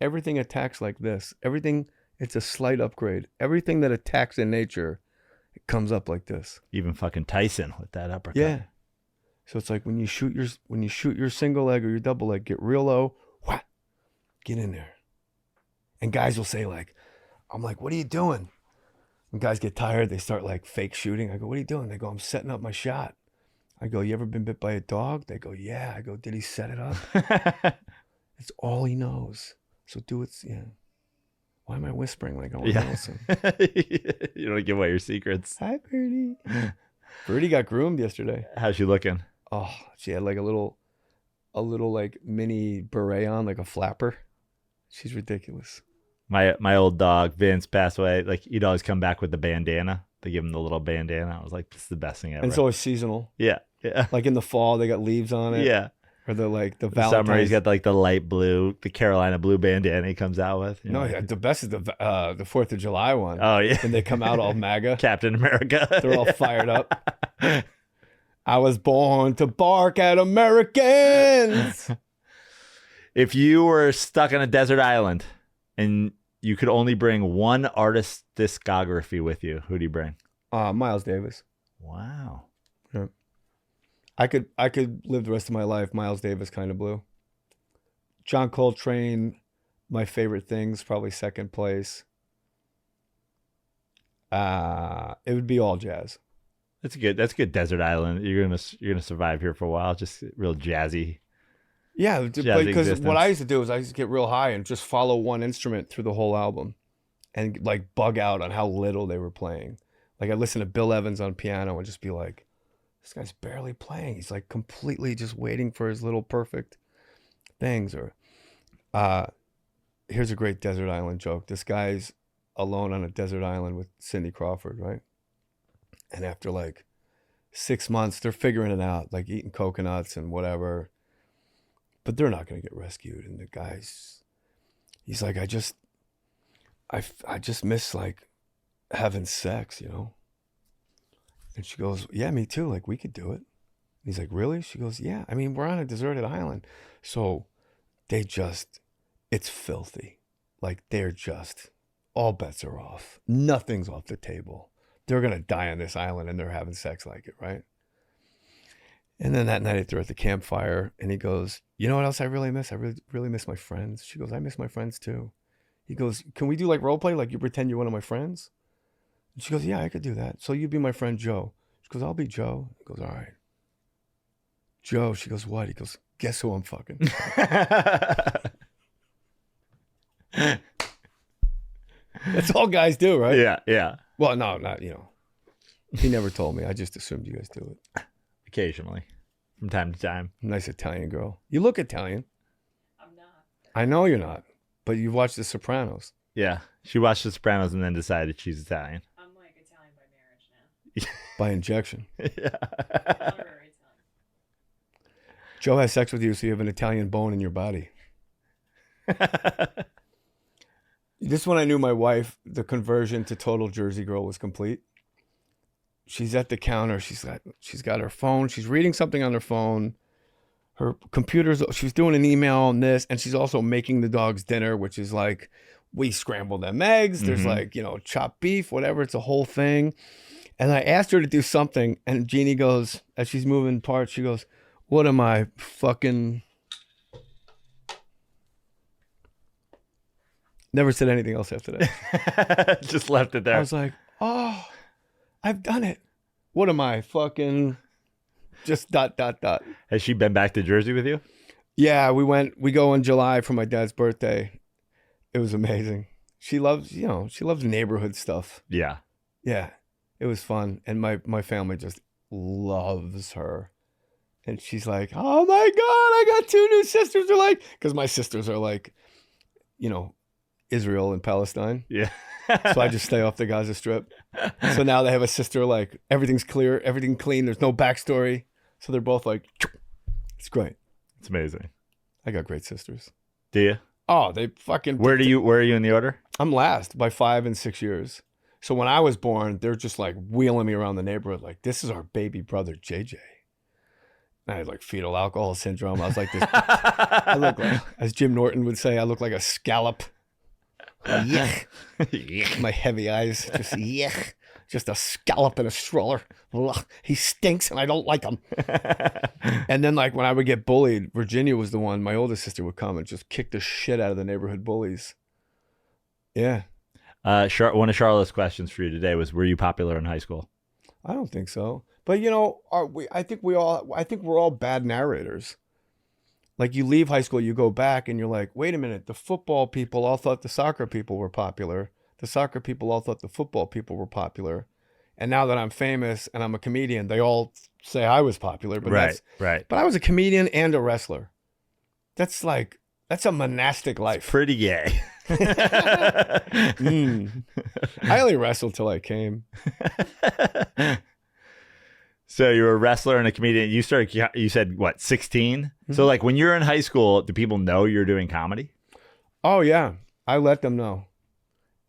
Everything attacks like this. Everything, it's a slight upgrade. Everything that attacks in nature, it comes up like this. Even fucking Tyson with that uppercut. Yeah. So it's like when you shoot your single leg or your double leg, get real low, whack, get in there. And guys will say like, I'm like, what are you doing? When guys get tired, they start like fake shooting. I go, what are you doing? They go, I'm setting up my shot. I go, you ever been bit by a dog? They go, yeah. I go, did he set it up? It's all he knows. So do it. Yeah. Why am I whispering like I want to listen? You don't give away your secrets. Hi, Birdie. Birdie got groomed yesterday. How's she looking? Oh, she had like a little like mini beret on, like a flapper. She's ridiculous. My old dog, Vince, passed away. Like, he'd always come back with the bandana. They give him the little bandana. I was like, this is the best thing ever. And it's always seasonal. Yeah. Yeah. Like in the fall, they got leaves on it. Yeah. Or the Valentine's. Summer, he's got like the light blue, the Carolina blue bandana he comes out with. No, yeah, the best is the 4th of July one. Oh, yeah. And they come out all MAGA. Captain America. They're all fired up. I was born to bark at Americans. If you were stuck on a desert island and you could only bring one artist's discography with you, who do you bring? Miles Davis. Wow. Yeah. I could live the rest of my life Miles Davis kind of blue. John Coltrane, my favorite things, probably second place. It would be all jazz. That's good desert island. You're gonna survive here for a while. Just real jazzy. Yeah, because what I used to do is I used to get real high and just follow one instrument through the whole album, and like bug out on how little they were playing. Like I'd listen to Bill Evans on piano and just be like, this guy's barely playing. He's like completely just waiting for his little perfect things. Or here's a great desert island joke. This guy's alone on a desert island with Cindy Crawford, right? And after like 6 months, they're figuring it out, like eating coconuts and whatever. But they're not going to get rescued. And the he's like, I just miss like having sex, you know? And she goes, yeah, me too. Like, we could do it. And he's like, really? She goes, yeah. I mean, we're on a deserted island. So it's filthy. Like, all bets are off. Nothing's off the table. They're going to die on this island and they're having sex like it, right? And then that night they're at the campfire and he goes, you know what else I really miss? I really miss my friends. She goes, I miss my friends too. He goes, can we do like role play? Like you pretend you're one of my friends? And she goes, yeah, I could do that. So you be my friend Joe. She goes, I'll be Joe. He goes, all right. Joe, she goes, what? He goes, guess who I'm fucking? That's all guys do, right? Yeah, yeah. Well, no, not, he never told me. I just assumed you guys do it. Occasionally, from time to time. Nice Italian girl. You look Italian. I'm not. I know you're not, but you've watched The Sopranos. Yeah, she watched The Sopranos and then decided she's Italian. I'm like Italian by marriage now. By injection. Yeah. Honorary Italian. Joe has sex with you, so you have an Italian bone in your body. This one I knew my wife, the conversion to total Jersey girl was complete. She's at the counter. She's got her phone. She's reading something on her phone. Her computer's, she's doing an email on this, and she's also making the dogs dinner, which is like, we scramble them eggs. There's like, chopped beef, whatever. It's a whole thing. And I asked her to do something, and Jeannie goes, as she's moving parts, she goes, what am I fucking... Never said anything else after that. Just left it there. I was like, oh, I've done it. What am I fucking... Just ... Has she been back to Jersey with you? Yeah, we go in July for my dad's birthday. It was amazing. She loves, she loves neighborhood stuff. Yeah. Yeah. It was fun. And my family just loves her. And she's like, oh my God, I got 2 new sisters. Are like, because my sisters are like, Israel and Palestine. Yeah. So I just stay off the Gaza Strip. So now they have a sister, like, everything's clear, everything clean. There's no backstory. So they're both like, it's great. It's amazing. I got great sisters. Do you? Oh, they fucking... Where are you in the order? I'm last by 5 and 6 years. So when I was born, they're just like wheeling me around the neighborhood. Like, this is our baby brother, JJ. And I had like fetal alcohol syndrome. I was like this. I look like, as Jim Norton would say, I look like a scallop. Yuck. My heavy eyes, just yuck. Just a scallop in a stroller. Ugh. He stinks and I don't like him. And then like when I would get bullied, Virginia was the one, my oldest sister would come and just kick the shit out of the neighborhood bullies. Yeah. One of Charlotte's questions for you today was, were you popular in high school? I don't think so. But I think we're all bad narrators. Like you leave high school, you go back and you're like, wait a minute, the football people all thought the soccer people were popular. The soccer people all thought the football people were popular. And now that I'm famous and I'm a comedian, they all say I was popular. But right. But I was a comedian and a wrestler. That's a monastic life. It's pretty gay. I only wrestled till I came. So you were a wrestler and a comedian. You said what, 16? Mm-hmm. So like when you're in high school, do people know you're doing comedy? Oh yeah. I let them know.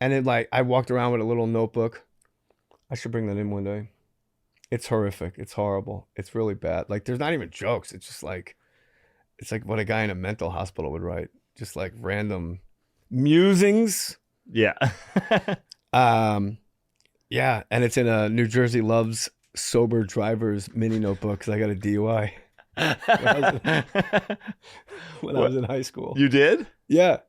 And I walked around with a little notebook. I should bring that in one day. It's horrific. It's horrible. It's really bad. Like there's not even jokes. It's just like, it's like what a guy in a mental hospital would write. Just like random musings. Yeah. Yeah. And it's in a New Jersey Loves Sober Drivers mini notebook because I got a DUI when I was in high school. You did? Yeah.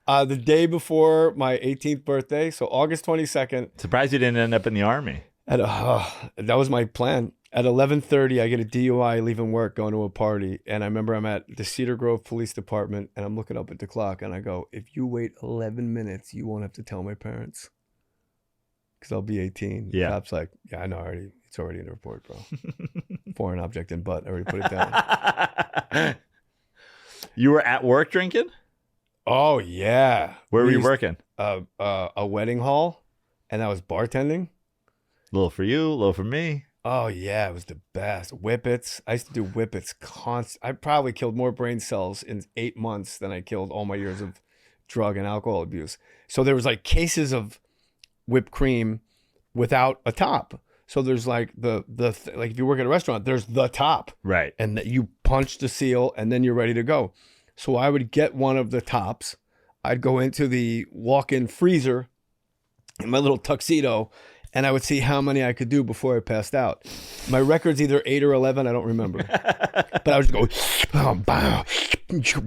The day before my 18th birthday, so August 22nd. Surprised you didn't end up in the Army. That was my plan. At 11:30, I get a DUI leaving work, going to a party. And I remember I'm at the Cedar Grove Police Department, and I'm looking up at the clock, and I go, if you wait 11 minutes, you won't have to tell my parents. Because I'll be 18. Yeah. The cop's like, yeah, I know already. It's already in the report, bro. Foreign object in butt. I already put it down. You were at work drinking? Oh, yeah. Where were you working? A wedding hall, and I was bartending. A little for you, a little for me. Oh, yeah. It was the best. Whippets. I used to do whippets I probably killed more brain cells in 8 months than I killed all my years of drug and alcohol abuse. So there was like cases of whipped cream without a top. So there's like like if you work at a restaurant, there's the top. Right. And that you punch the seal and then you're ready to go. So I would get one of the tops. I'd go into the walk-in freezer in my little tuxedo, and I would see how many I could do before I passed out. My record's either 8 or 11. I don't remember. But I would just go, bow,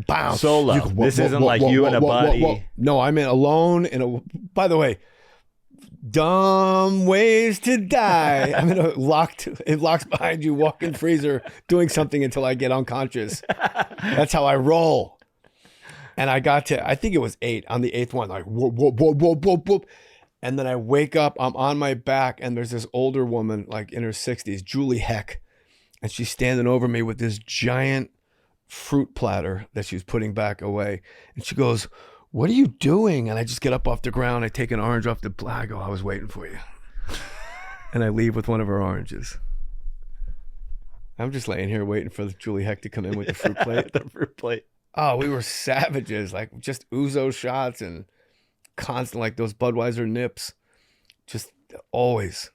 bow. Solo. This isn't like you and a buddy. No, I'm in alone. By the way, dumb ways to die. I'm in it locks behind you, walk-in freezer, doing something until I get unconscious. That's how I roll. And I got to, I think it was 8 on the 8th one, like whoop, whoop, whoop, whoop, whoop, whoop. And then I wake up, I'm on my back, and there's this older woman, like in her 60s, Julie Heck. And she's standing over me with this giant fruit platter that she was putting back away. And she goes, what are you doing? And I just get up off the ground. I take an orange off the platter. I go, I was waiting for you. And I leave with one of her oranges. I'm just laying here waiting for Julie Heck to come in with the fruit plate. The fruit plate. Oh, we were savages, like just ouzo shots and constant, like those Budweiser nips, just always.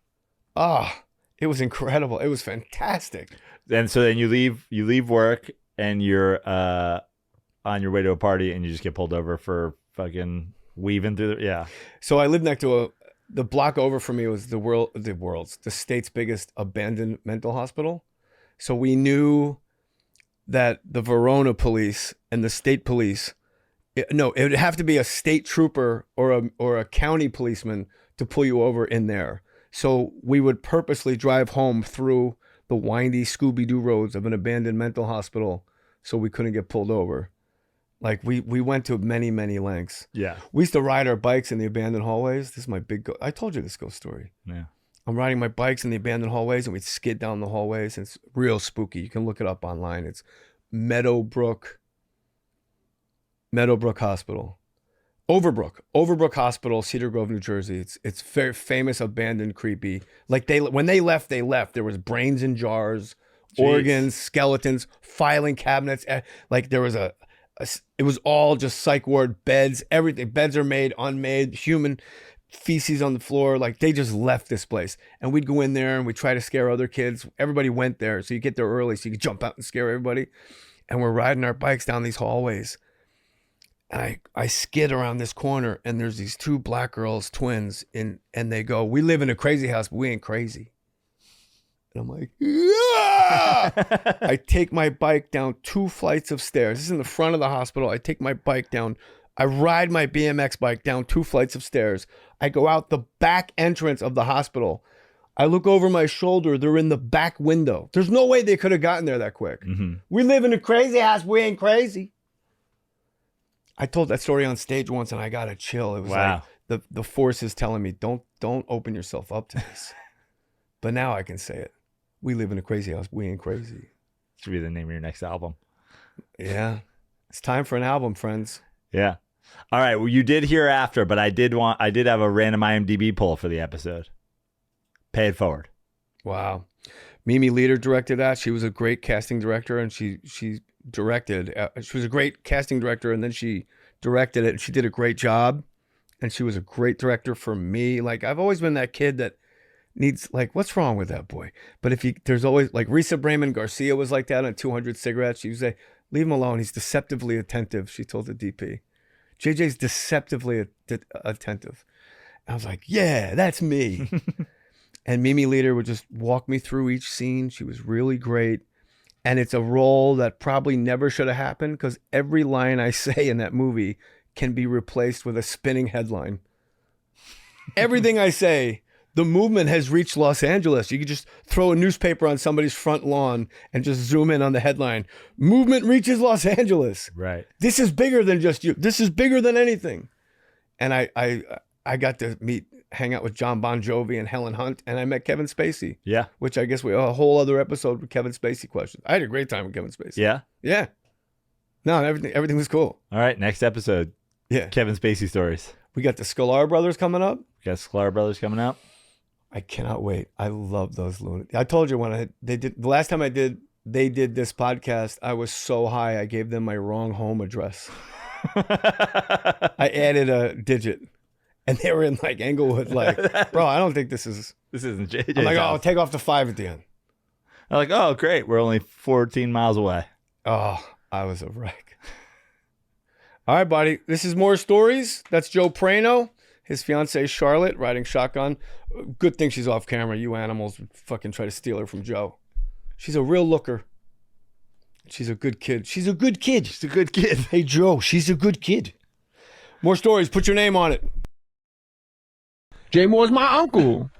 It was incredible. It was fantastic. And so then you leave work and you're on your way to a party and you just get pulled over for fucking weaving through the So I lived next to the block over from me was the state's biggest abandoned mental hospital. So we knew that the Verona police and the state police, it would have to be a state trooper or a county policeman to pull you over in there. So we would purposely drive home through the windy Scooby-Doo roads of an abandoned mental hospital so we couldn't get pulled over. Like we went to many, many lengths. Yeah. We used to ride our bikes in the abandoned hallways. This is my big I told you this ghost story. Yeah. I'm riding my bikes in the abandoned hallways and we'd skid down the hallways. And it's real spooky. You can look it up online. It's Meadowbrook Hospital. Overbrook Hospital, Cedar Grove, New Jersey. It's very famous, abandoned, creepy. Like when they left. There was brains in jars, organs, skeletons, filing cabinets. Like there was it was all just psych ward, beds, everything. Beds are made, unmade, human feces on the floor. Like they just left this place. And we'd go in there and we'd try to scare other kids. Everybody went there. So you get there early so you could jump out and scare everybody. And we're riding our bikes down these hallways. And I skid around this corner and there's these two black girls, twins, and they go, "We live in a crazy house, but we ain't crazy." And I'm like, yeah! I take my bike down 2 flights of stairs. This is in the front of the hospital. I take my bike down. I ride my BMX bike down 2 flights of stairs. I go out the back entrance of the hospital. I look over my shoulder. They're in the back window. There's no way they could have gotten there that quick. Mm-hmm. We live in a crazy house. We ain't crazy. I told that story on stage once and I got a chill. It was like the force is telling me, don't open yourself up to this. But now I can say it. We live in a crazy house. We ain't crazy. Should be the name of your next album. Yeah. It's time for an album, friends. Yeah. All right. Well, you did hear after, but I did have a random IMDb poll for the episode. Pay it forward. Wow. Mimi Leader directed that. She was a great casting director and she directed. She was a great casting director and then she directed it and she did a great job. And she was a great director for me. Like I've always been that kid that needs, like, what's wrong with that boy? But there's always, like, Risa Brayman Garcia was like that on 200 Cigarettes. She would say, "Leave him alone. He's deceptively attentive," she told the DP. JJ's deceptively attentive. I was like, yeah, that's me. And Mimi Leader would just walk me through each scene. She was really great. And it's a role that probably never should have happened because every line I say in that movie can be replaced with a spinning headline. Everything I say, the movement has reached Los Angeles. You could just throw a newspaper on somebody's front lawn and just zoom in on the headline. Movement reaches Los Angeles. Right. This is bigger than just you. This is bigger than anything. And I got to hang out with John Bon Jovi and Helen Hunt, and I met Kevin Spacey. Yeah. Which I guess we have a whole other episode with Kevin Spacey questions. I had a great time with Kevin Spacey. Yeah? Yeah. No, everything was cool. All right, next episode. Yeah. Kevin Spacey stories. We got the Sklar brothers coming up. I cannot wait. I love those lunatics. I told you the last time they did this podcast, I was so high I gave them my wrong home address. I added a digit. And they were in like Englewood, like, bro, I don't think this isn't JJ. I'm like, oh, take off the 5 at the end. I'm like, oh, great. We're only 14 miles away. Oh, I was a wreck. All right, buddy. This is More Stories. That's Joe Praino. His fiancée, Charlotte, riding shotgun. Good thing she's off camera. You animals would fucking try to steal her from Joe. She's a real looker. She's a good kid. She's a good kid. Hey, Joe, she's a good kid. More Stories. Put your name on it. Jay Mohr's my uncle.